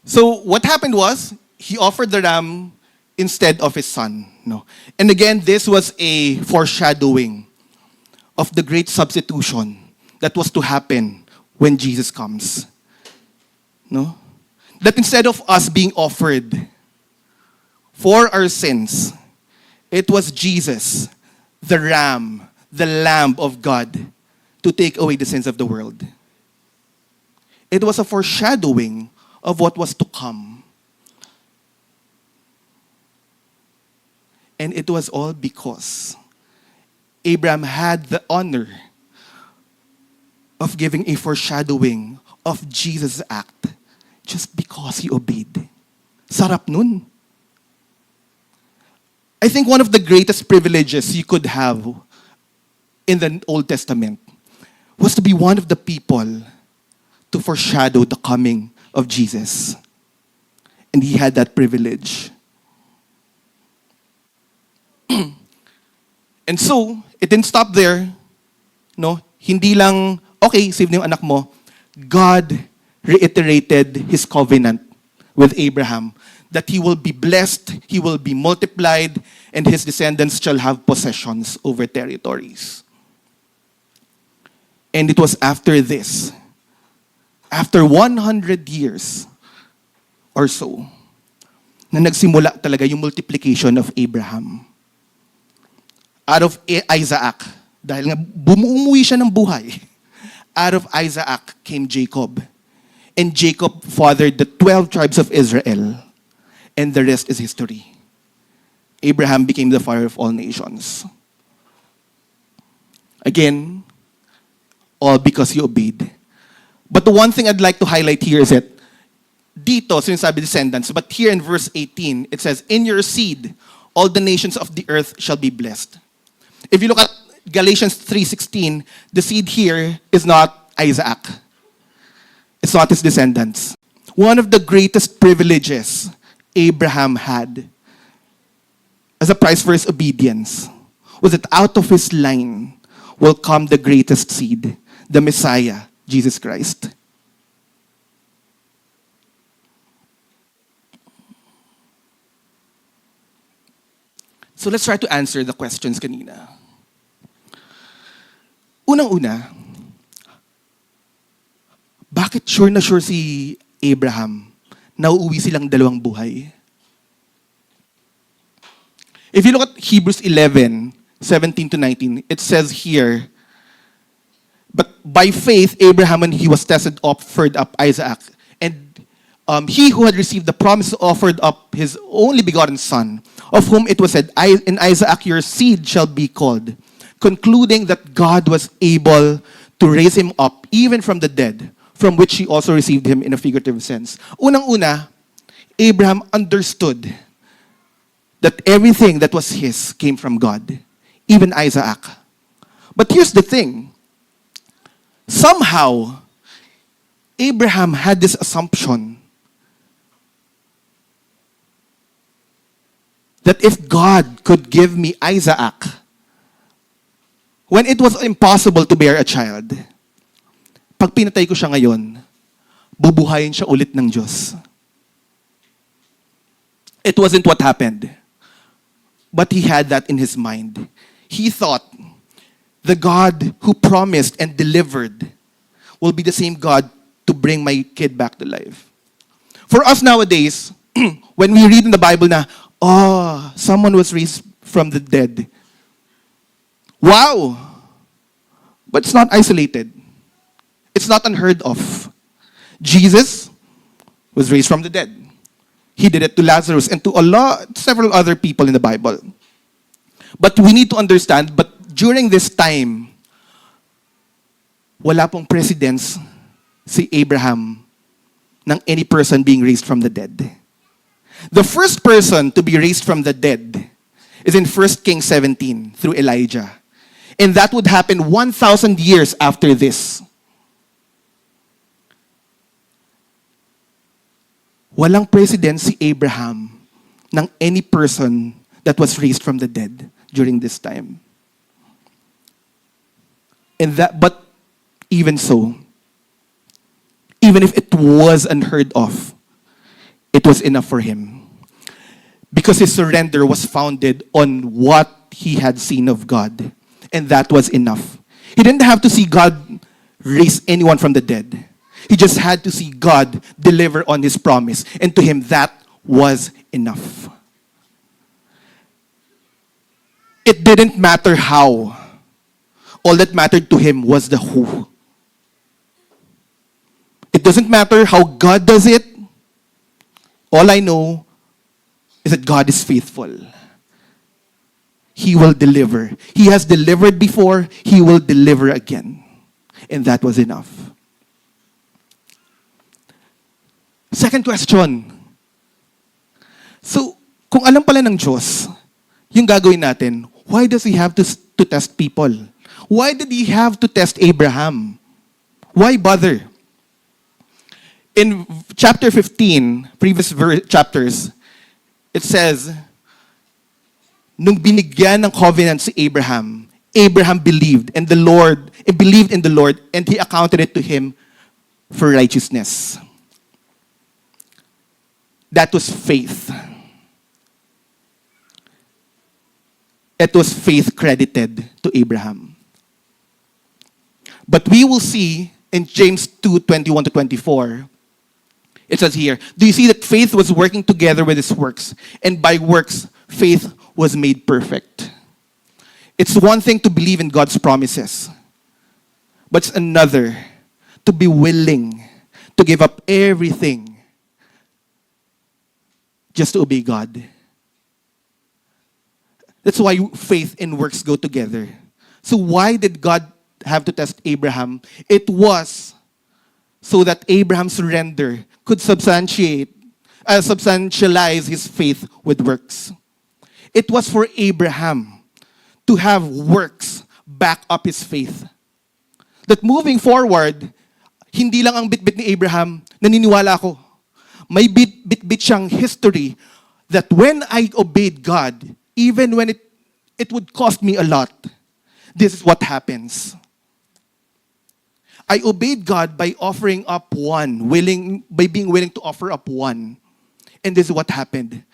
So what happened was, he offered the ram instead of his son. No. And again, this was a foreshadowing of the great substitution that was to happen when Jesus comes. No? That instead of us being offered for our sins, it was Jesus, the Ram, the Lamb of God, to take away the sins of the world. It was a foreshadowing of what was to come. And it was all because Abraham had the honor of giving a foreshadowing of Jesus' act just because he obeyed. Sarap nun. I think one of the greatest privileges you could have in the Old Testament was to be one of the people to foreshadow the coming of Jesus. And he had that privilege. And so, it didn't stop there. No? Hindi lang, okay, save na yung anak mo. God reiterated his covenant with Abraham that he will be blessed, he will be multiplied, and his descendants shall have possessions over territories. And it was after this, after 100 years or so, na nagsimula talaga yung multiplication of Abraham. Out of Isaac, dahil nga umuwi siya ng buhay, out of Isaac came Jacob. And Jacob fathered the 12 tribes of Israel. And the rest is history. Abraham became the father of all nations. Again, all because he obeyed. But the one thing I'd like to highlight here is that dito, sinasabi descendants, but here in verse 18, it says, in your seed, all the nations of the earth shall be blessed. If you look at Galatians 3:16, the seed here is not Isaac. It's not his descendants. One of the greatest privileges Abraham had as a price for his obedience was that out of his line will come the greatest seed, the Messiah, Jesus Christ. So let's try to answer the questions kanina. Unang-una, bakit sure na sure si Abraham na uuwi silang dalawang buhay? If you look at Hebrews 11:17-19, it says here, but by faith, Abraham, when he was tested, offered up Isaac. And he who had received the promise offered up his only begotten son, of whom it was said, in Isaac your seed shall be called, concluding that God was able to raise him up even from the dead, from which he also received him in a figurative sense. Unang-una, Abraham understood that everything that was his came from God, even Isaac. But here's the thing. Somehow, Abraham had this assumption that if God could give me Isaac, when it was impossible to bear a child, pag pinatay ko siya ngayon, bubuhayin siya ulit ng Diyos. It wasn't what happened. But he had that in his mind. He thought the God who promised and delivered will be the same God to bring my kid back to life. For us nowadays, when we read in the Bible na, oh, someone was raised from the dead. Wow! But it's not isolated. It's not unheard of. Jesus was raised from the dead. He did it to Lazarus and to several other people in the Bible. But we need to understand, but during this time, wala pong precedence si Abraham ng any person being raised from the dead. The first person to be raised from the dead is in 1 Kings 17 through Elijah. And that would happen 1,000 years after this. Walang precedent si Abraham ng any person that was raised from the dead during this time. But even so, even if it was unheard of, it was enough for him. Because his surrender was founded on what he had seen of God. And that was enough. He didn't have to see God raise anyone from the dead. He just had to see God deliver on his promise. And to him, that was enough. It didn't matter how. All that mattered to him was the who. It doesn't matter how God does it. All I know is that God is faithful. He will deliver. He has delivered before. He will deliver again. And that was enough. Second question. So, kung alam pala ng Diyos, yung gagawin natin, why does He have to test people? Why did He have to test Abraham? Why bother? In chapter 15, previous chapters, it says, nung binigyan ng covenant si Abraham, Abraham believed in the Lord, and He accounted it to him for righteousness. That was faith. It was faith credited to Abraham. But we will see in James 2:21-24, it says here, do you see that faith was working together with its works? And by works, faith was made perfect. It's one thing to believe in God's promises, but it's another to be willing to give up everything just to obey God. That's why faith and works go together. So why did God have to test Abraham? It was so that Abraham's surrender could substantialize his faith with works. It was for Abraham to have works back up his faith. That moving forward, hindi lang ang bit-bit ni Abraham, naniniwala ako. May bit-bit siyang history that when I obeyed God, even when it would cost me a lot, this is what happens. I obeyed God by offering up one, by being willing to offer up one. And this is what happened.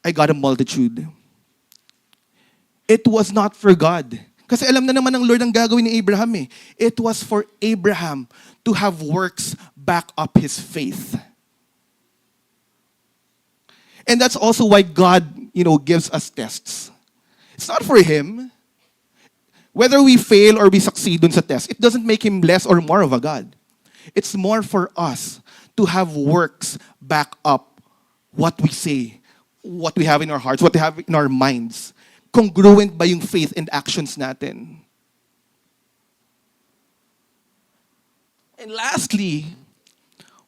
I got a multitude. It was not for God. Kasi alam na naman ng Lord ang gagawin ni Abraham eh. It was for Abraham to have works back up his faith. And that's also why God, gives us tests. It's not for him. Whether we fail or we succeed dun sa test, it doesn't make him less or more of a God. It's more for us to have works back up what we say, what we have in our hearts, what we have in our minds. Congruent ba yung faith and actions natin? And lastly,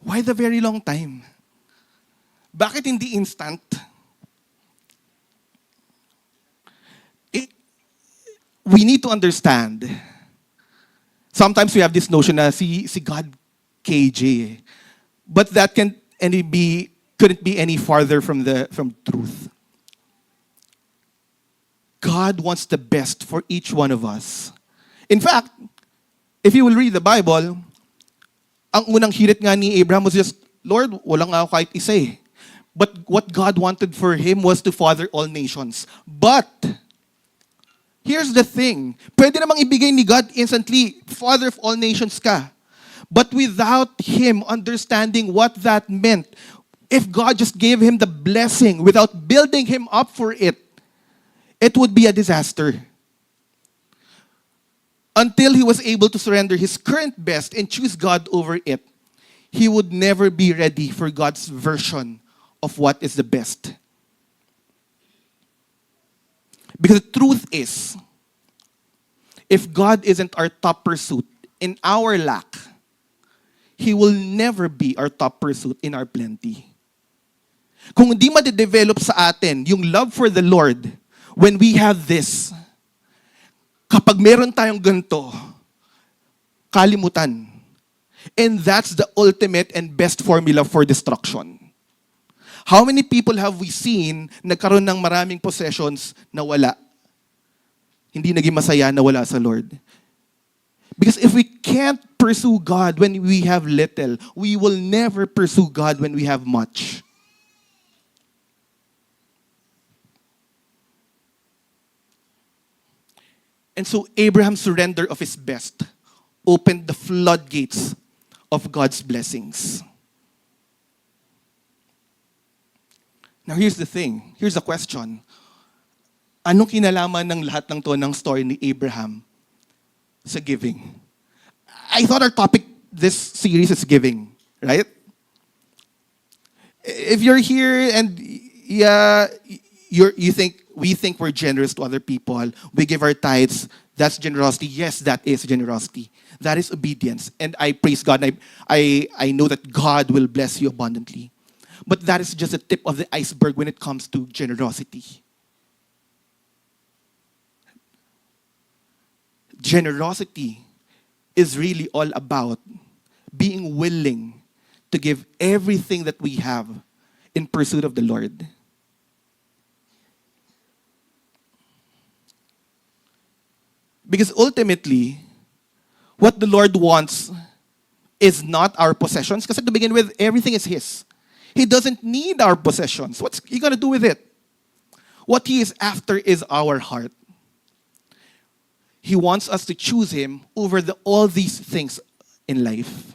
why the very long time? Bakit hindi instant? We need to understand. Sometimes we have this notion na si God KJ. But that couldn't be any farther from truth. God wants the best for each one of us. In fact, if you will read the Bible, ang unang hirit nga ni Abraham was just, Lord, walang ako kahit isa eh. But what God wanted for him was to father all nations. But, here's the thing. Pwede namang ibigay ni God instantly, father of all nations ka. But without him understanding what that meant, if God just gave him the blessing without building him up for it, it would be a disaster. Until he was able to surrender his current best and choose God over it, he would never be ready for God's version of what is the best. Because the truth is, if God isn't our top pursuit in our lack, He will never be our top pursuit in our plenty. Kung hindi ma-develop sa atin yung love for the Lord, when we have this, kapag meron tayong ganito, kalimutan. And that's the ultimate and best formula for destruction. How many people have we seen nagkaroon ng maraming possessions na wala? Hindi naging masaya na wala sa Lord. Because if we can't pursue God when we have little, we will never pursue God when we have much. And so Abraham's surrender of his best opened the floodgates of God's blessings. Now here's the thing. Here's the question. Anong kinalaman ng lahat ng to ng story ni Abraham sa giving? I thought our topic this series is giving, right? If you're here and we think we're generous to other people, we give our tithes, that's generosity. Yes, that is generosity. That is obedience. And I praise God. I know that God will bless you abundantly. But that is just the tip of the iceberg when it comes to generosity. Generosity is really all about being willing to give everything that we have in pursuit of the Lord. Because ultimately, what the Lord wants is not our possessions. Because to begin with, everything is His. He doesn't need our possessions. What's He going to do with it? What He is after is our heart. He wants us to choose Him over all these things in life.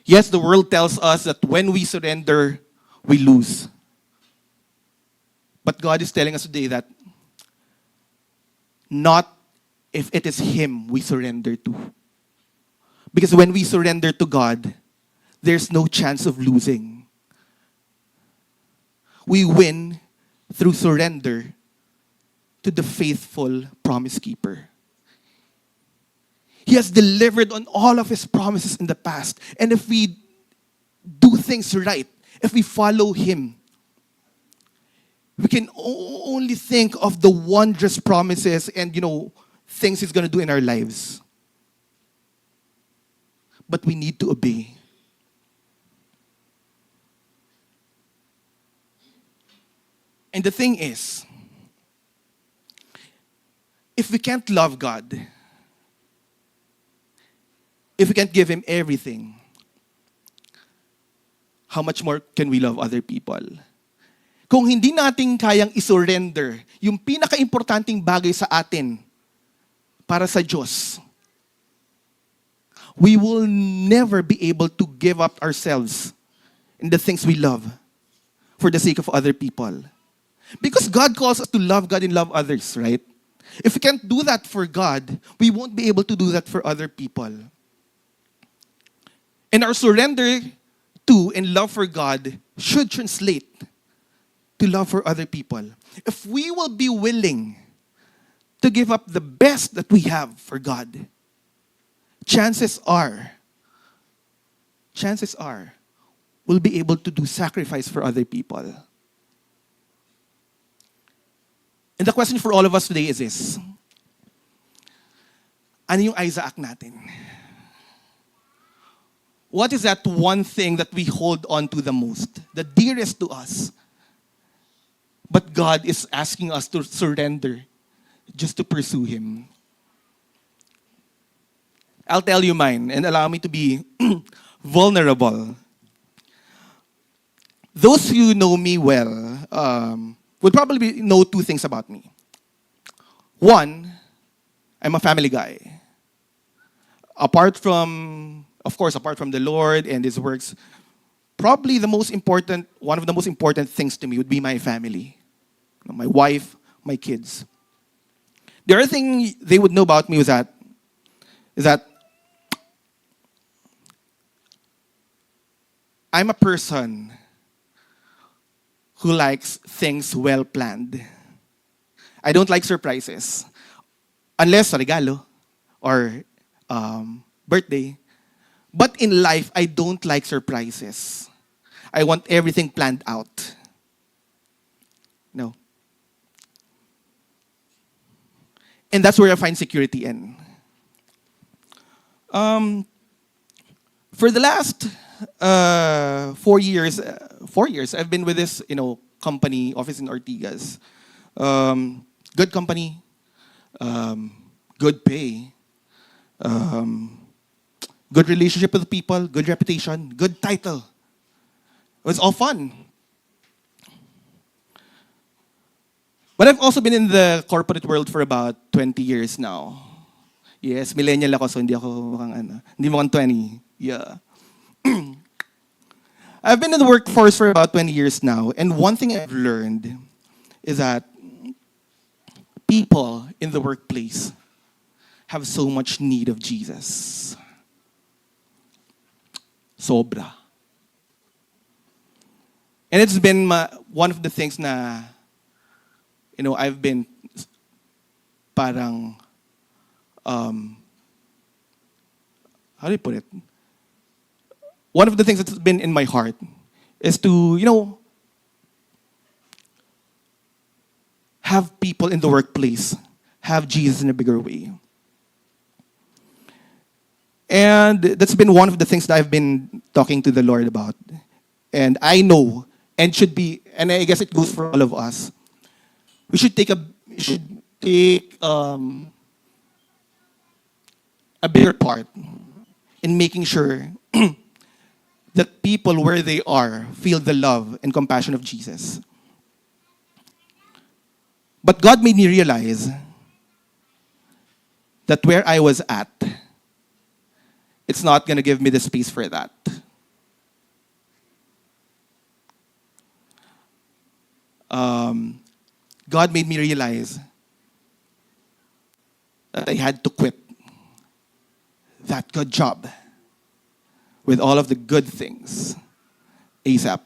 Yes, the world tells us that when we surrender, we lose. But God is telling us today that not if it is Him we surrender to, Because when we surrender to God, there's no chance of losing. We win through surrender to the faithful promise keeper. He has delivered on all of his promises in the past. And if we do things right, if we follow him, we can only think of the wondrous promises and, things he's going to do in our lives. But we need to obey. And the thing is, if we can't love God, if we can't give him everything, how much more can we love other people? Kung hindi natin kayang isurrender yung pinaka-importanting bagay sa atin para sa Diyos, we will never be able to give up ourselves in the things we love for the sake of other people. Because God calls us to love God and love others, right? If we can't do that for God, we won't be able to do that for other people. And our surrender to and love for God should translate to love for other people. If we will be willing to give up the best that we have for God, chances are, we'll be able to do sacrifice for other people. And the question for all of us today is this: ano yung Isaac natin? What is that one thing that we hold on to the most, the dearest to us? But God is asking us to surrender just to pursue him. I'll tell you mine and allow me to be vulnerable. Those who know me well would probably know two things about me. One, I'm a family guy. Apart from the Lord and his works, probably one of the most important things to me would be my family. My wife, my kids. The other thing they would know about me is that I'm a person who likes things well planned. I don't like surprises. Unless regalo or birthday. But in life, I don't like surprises. I want everything planned out. No. And that's where I find security in. For the last 4 years, I've been with this, company, office in Ortigas. Good company, good pay, good relationship with people, good reputation, good title. It was all fun. But I've also been in the corporate world for about 20 years now. Yes, millennial ako, so hindi mukhang 20. Yeah. I've been in the workforce for about 20 years now, and one thing I've learned is that people in the workplace have so much need of Jesus. Sobra. And it's been one of the things na, I've been parang, how do you put it? One of the things that's been in my heart is to, have people in the workplace have Jesus in a bigger way. And that's been one of the things that I've been talking to the Lord about. And I know, and I guess it goes for all of us, we should take a bigger part in making sure that people where they are feel the love and compassion of Jesus. But God made me realize that where I was at, it's not going to give me the space for that. God made me realize that I had to quit that good job with all of the good things ASAP.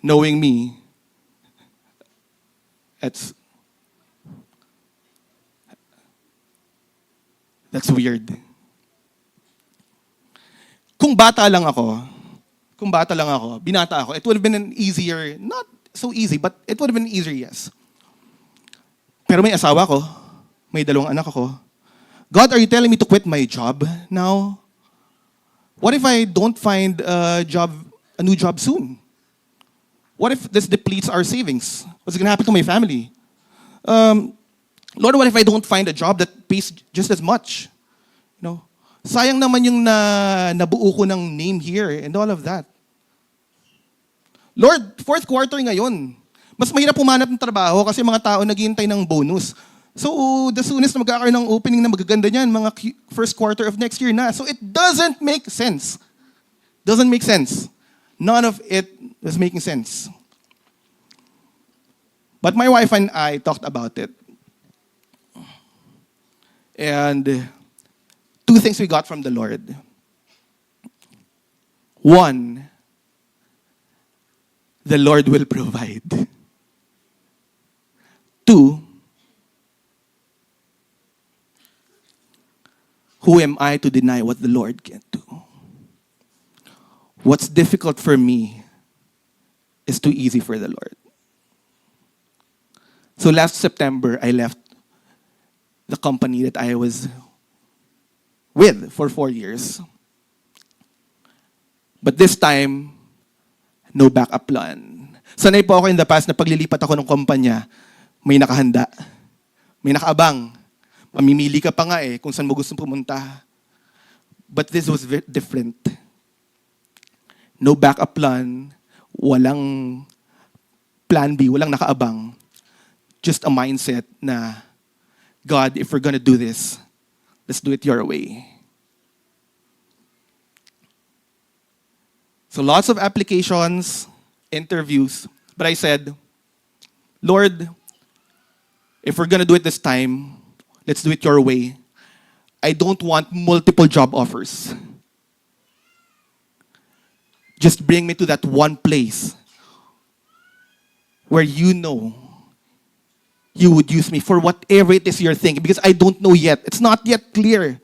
Knowing me, that's weird. Kung bata lang ako, binata ako, it would have been an easier, not so easy, but it would have been easier, yes. Pero may asawa ko, may 2 anak ako. God, are you telling me to quit my job now? What if I don't find a new job soon? What if this depletes our savings? What's going to happen to my family? Lord, what if I don't find a job that pays just as much? You know, sayang naman yung nabuo ko ng name here and all of that. Lord, 4th quarter ngayon. Mas mahirap pumanap ng trabaho kasi mga tao naghihintay ng bonus. So, the soonest na magkakaroon ng opening na magaganda niyan, mga 1st quarter of next year na. So, it doesn't make sense. Doesn't make sense. None of it was making sense. But my wife and I talked about it. And 2 things we got from the Lord. 1, the Lord will provide. 2, who am I to deny what the Lord can do? What's difficult for me is too easy for the Lord. So last September, I left the company that I was with for 4 years. But this time, no backup plan. Sanay po ako in the past na paglilipat ako ng kumpanya, may nakahanda, may nakaabang. Mamimili ka pa nga kung saan mo gusto pumunta. But this was different. No backup plan, walang plan B, walang nakaabang. Just a mindset na, God, if we're gonna do this, let's do it your way. So lots of applications, interviews, but I said, Lord, if we're gonna do it this time, let's do it your way. I don't want multiple job offers. Just bring me to that one place where you know you would use me for whatever it is you're thinking, because I don't know yet. It's not yet clear.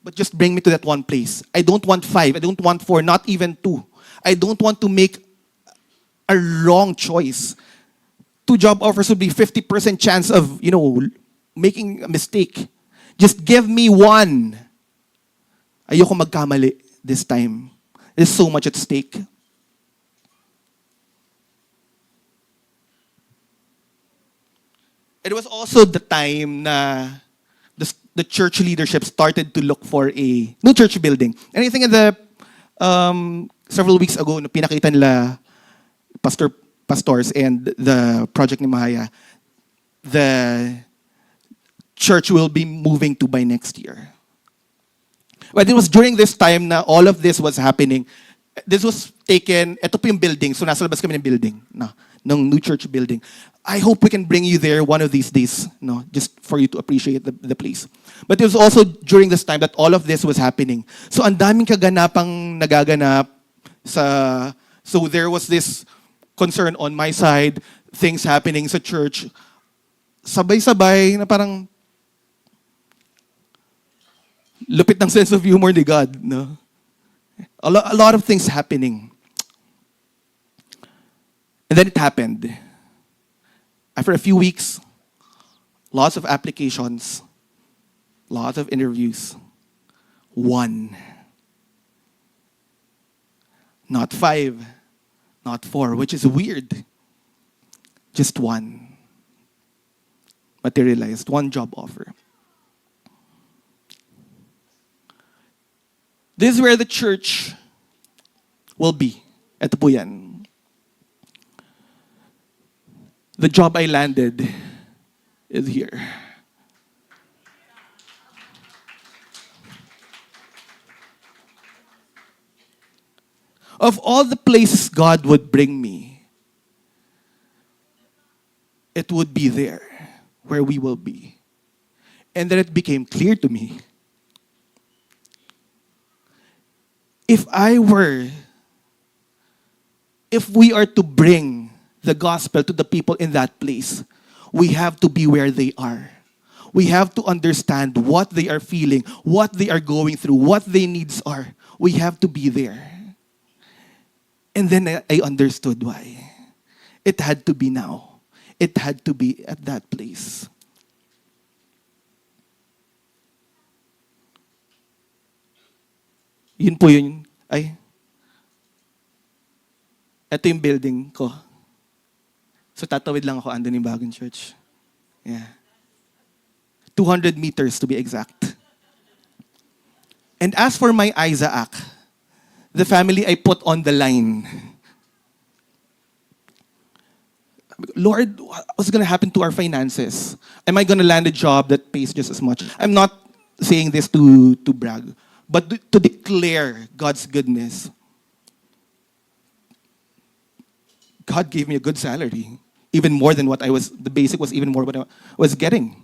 But just bring me to that one place. I don't want 5. I don't want 4, not even 2. I don't want to make a wrong choice. 2 job offers would be 50% chance of, making a mistake. Just give me 1. Ayoko magkamali this time. There's so much at stake. It was also the time na the church leadership started to look for a new church building. And I think in the several weeks ago, no, pinakita nila pastors and the project ni Mahaya, the church will be moving to by next year. But it was during this time na all of this was happening. This was taken, ito po yung building, so nasa labas kami ng building, ng new church building. I hope we can bring you there one of these days, just for you to appreciate the place. But it was also during this time that all of this was happening. So ang daming kaganapang nagaganap so there was this concern on my side, things happening sa church. Sabay-sabay na parang lupit ng sense of humor ni God, no? A lot of things happening. And then it happened. After a few weeks, lots of applications, lots of interviews. 1. Not 5, not 4, which is weird. Just 1. Materialized, 1 job offer. This is where the church will be. Ito po yan. The job I landed is here. Of all the places God would bring me, it would be there where we will be. And then it became clear to me. If we are to bring the gospel to the people in that place, we have to be where they are. We have to understand what they are feeling, what they are going through, what their needs are. We have to be there. And then I understood why. It had to be now. It had to be at that place. Yun po yun. Ay, ito yung building ko. So tatawid lang ako, andun yung bagong church. Yeah. 200 meters to be exact. And as for my Isaac, the family I put on the line. Lord, what's going to happen to our finances? Am I going to land a job that pays just as much? I'm not saying this to brag, but to declare God's goodness. God gave me a good salary, even more than what the basic was even more what I was getting.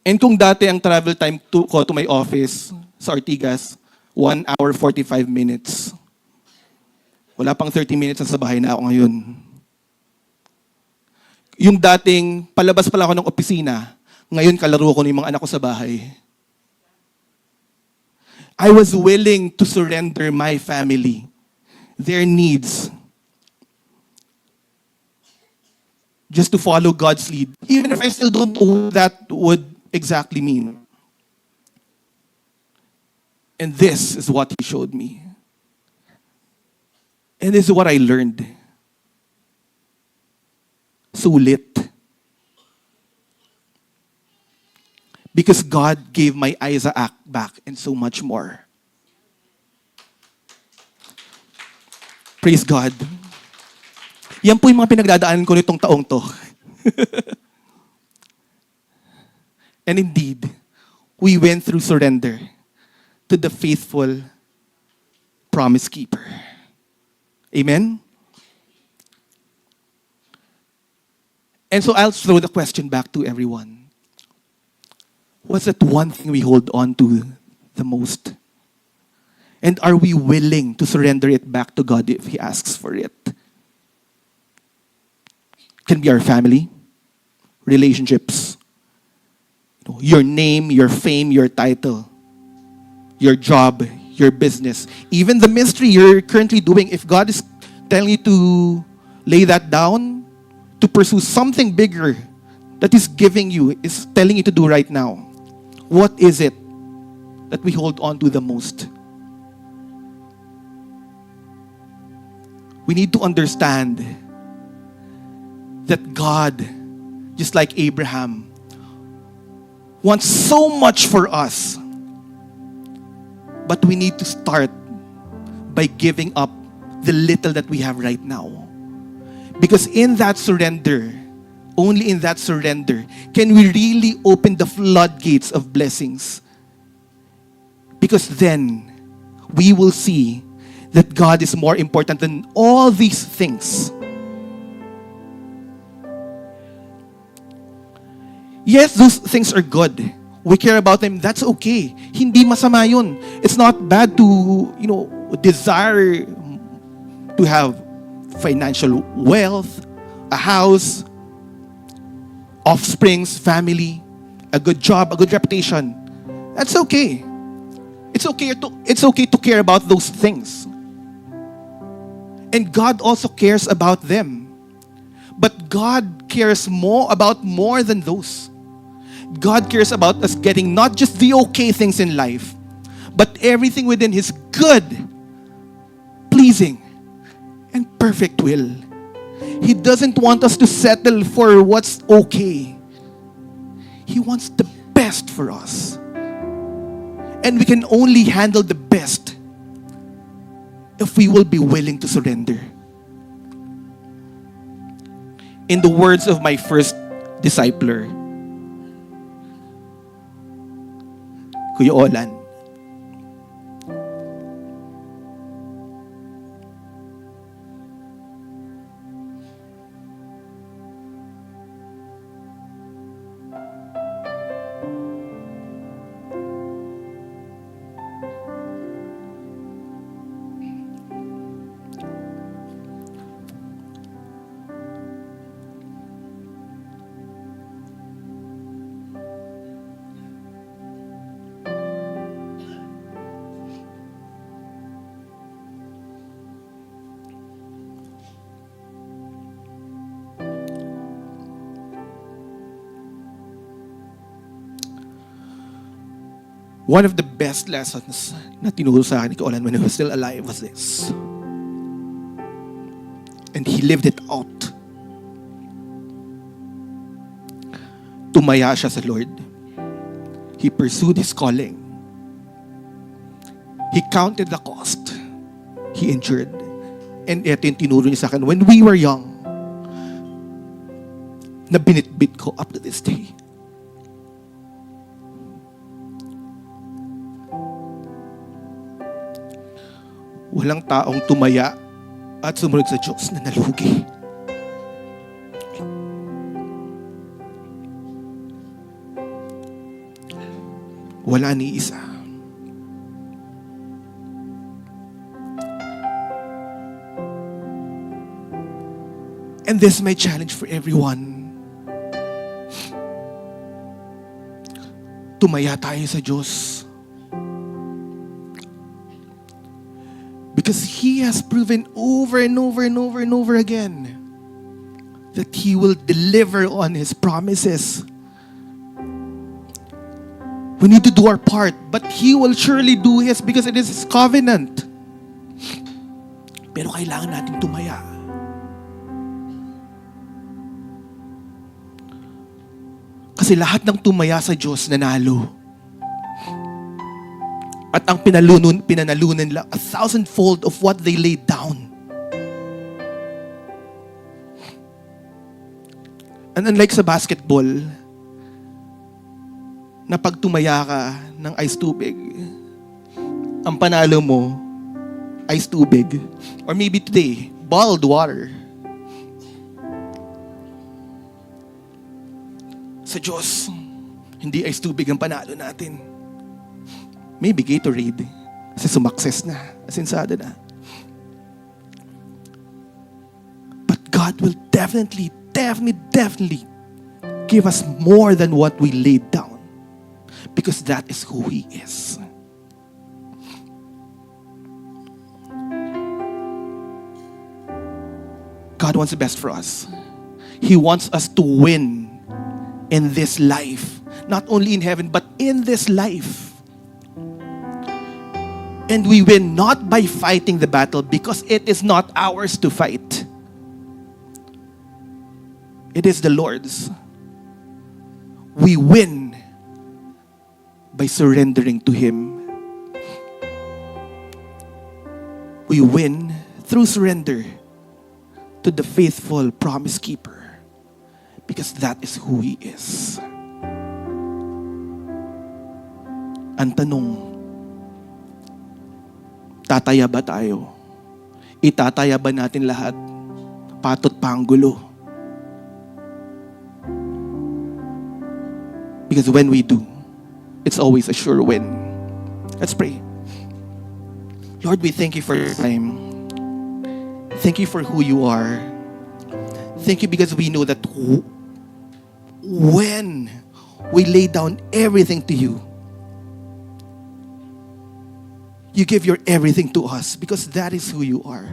And kung dati ang travel time to my office sa Ortigas, 1 hour 45 minutes. Wala pang 30 minutes na sa bahay na ako ngayon. Yung dating palabas pala ako ng opisina, ngayon kalaro ko ng mga anak ko sa bahay. I was willing to surrender my family, their needs, just to follow God's lead, even if I still don't know what that would exactly mean. And this is what He showed me. And this is what I learned. Sulit. Because God gave my Isaac back and so much more. Praise God. Yan po yung mga pinagdadaanan ko nitong taong to. And indeed, we went through surrender to the faithful promise keeper. Amen? And so I'll throw the question back to everyone. What's that one thing we hold on to the most? And are we willing to surrender it back to God if He asks for it? It can be our family, relationships, your name, your fame, your title, your job, your business, even the ministry you're currently doing. If God is telling you to lay that down, to pursue something bigger that He's giving you, is telling you to do right now, what is it that we hold on to the most? We need to understand that God, just like Abraham, wants so much for us. But we need to start by giving up the little that we have right now. Because in that surrender, only in that surrender, can we really open the floodgates of blessings. Because then, we will see that God is more important than all these things. Yes, those things are good. We care about them. That's okay. Hindi masama yun. It's not bad to, desire to have financial wealth, a house, offsprings, family, a good job, a good reputation. That's okay. It's okay to care about those things. And God also cares about them. But God cares more than those. God cares about us getting not just the okay things in life, but everything within His good, pleasing, and perfect will. He doesn't want us to settle for what's okay. He wants the best for us. And we can only handle the best if we will be willing to surrender. In the words of my first discipler, Kuya Olan, One of the best lessons na tinuro sa akin ni Kuya Olan when he was still alive was this. And he lived it out. Tumaya siya sa Lord. He pursued his calling. He counted the cost. He endured. And ito yung tinuro niya sa akin. When we were young, na binitbit ko up to this day. Walang taong tumaya at sumunod sa Diyos na nalugi. Wala ni isa. And this is my challenge for everyone. Tumaya tayo sa Diyos. Because He has proven over and over and over and over again that He will deliver on His promises. We need to do our part, but He will surely do His because it is His covenant. Pero kailangan natin tumaya. Kasi lahat ng tumaya sa Diyos nanalo. At ang pinanalunan lang 1,000-fold of what they laid down. And unlike sa basketball, na pag tumaya ka ng ice tubig, ang panalo mo, ice tubig. Or maybe today, bottled water. Sa Diyos, hindi ice tubig ang panalo natin. Maybe Gatorade. Kasi sumakses na. Asinsado na. But God will definitely give us more than what we laid down. Because that is who He is. God wants the best for us. He wants us to win in this life. Not only in heaven, but in this life. And we win not by fighting the battle because it is not ours to fight. It is the Lord's. We win by surrendering to Him. We win through surrender to the faithful promise keeper because that is who He is. Ang tanong, tataya ba tayo? Itataya ba natin lahat? Patot panggulo. Because when we do, it's always a sure win. Let's pray. Lord, we thank You for your time. Thank You for who You are. Thank You because we know that when we lay down everything to You, You give Your everything to us because that is who You are.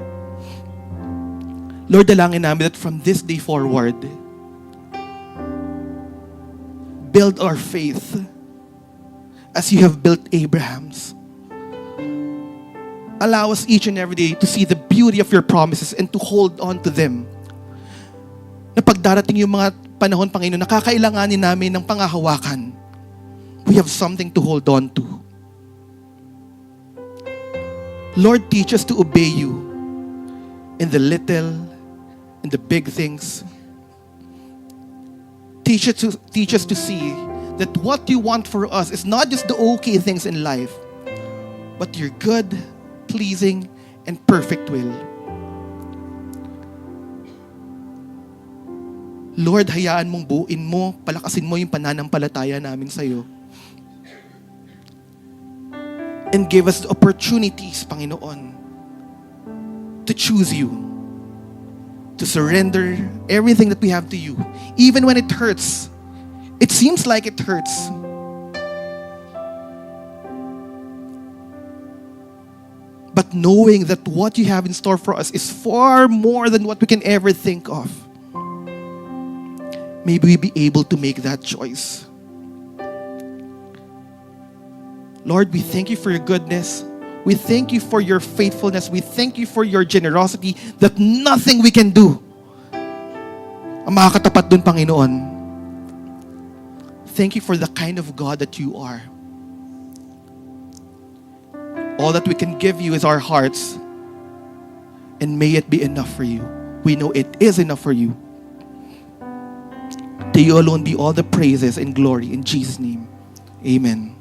Lord, dalangin namin that from this day forward, build our faith as You have built Abraham's. Allow us each and every day to see the beauty of Your promises and to hold on to them. Na pagdarating yung mga panahon, Panginoon, nakakailanganin namin ng pangahawakan. We have something to hold on to. Lord, teach us to obey You in the little, in the big things. Teach us to see that what You want for us is not just the okay things in life, but Your good, pleasing, and perfect will. Lord, hayaan Mong buuin Mo, palakasin Mo yung pananampalataya namin sa Iyo. And give us the opportunities, Panginoon, to choose You, to surrender everything that we have to You, even when it hurts. It seems like it hurts. But knowing that what You have in store for us is far more than what we can ever think of. Maybe we be able to make that choice. Lord, we thank you for your goodness. We thank you for your faithfulness. We thank you for your generosity that nothing we can do ang makakatapat dun, Panginoon. Thank you for the kind of God that you are. All that we can give you is our hearts, and may it be enough for you. We know it is enough for you. To you alone be all the praises and glory. In Jesus' name, amen.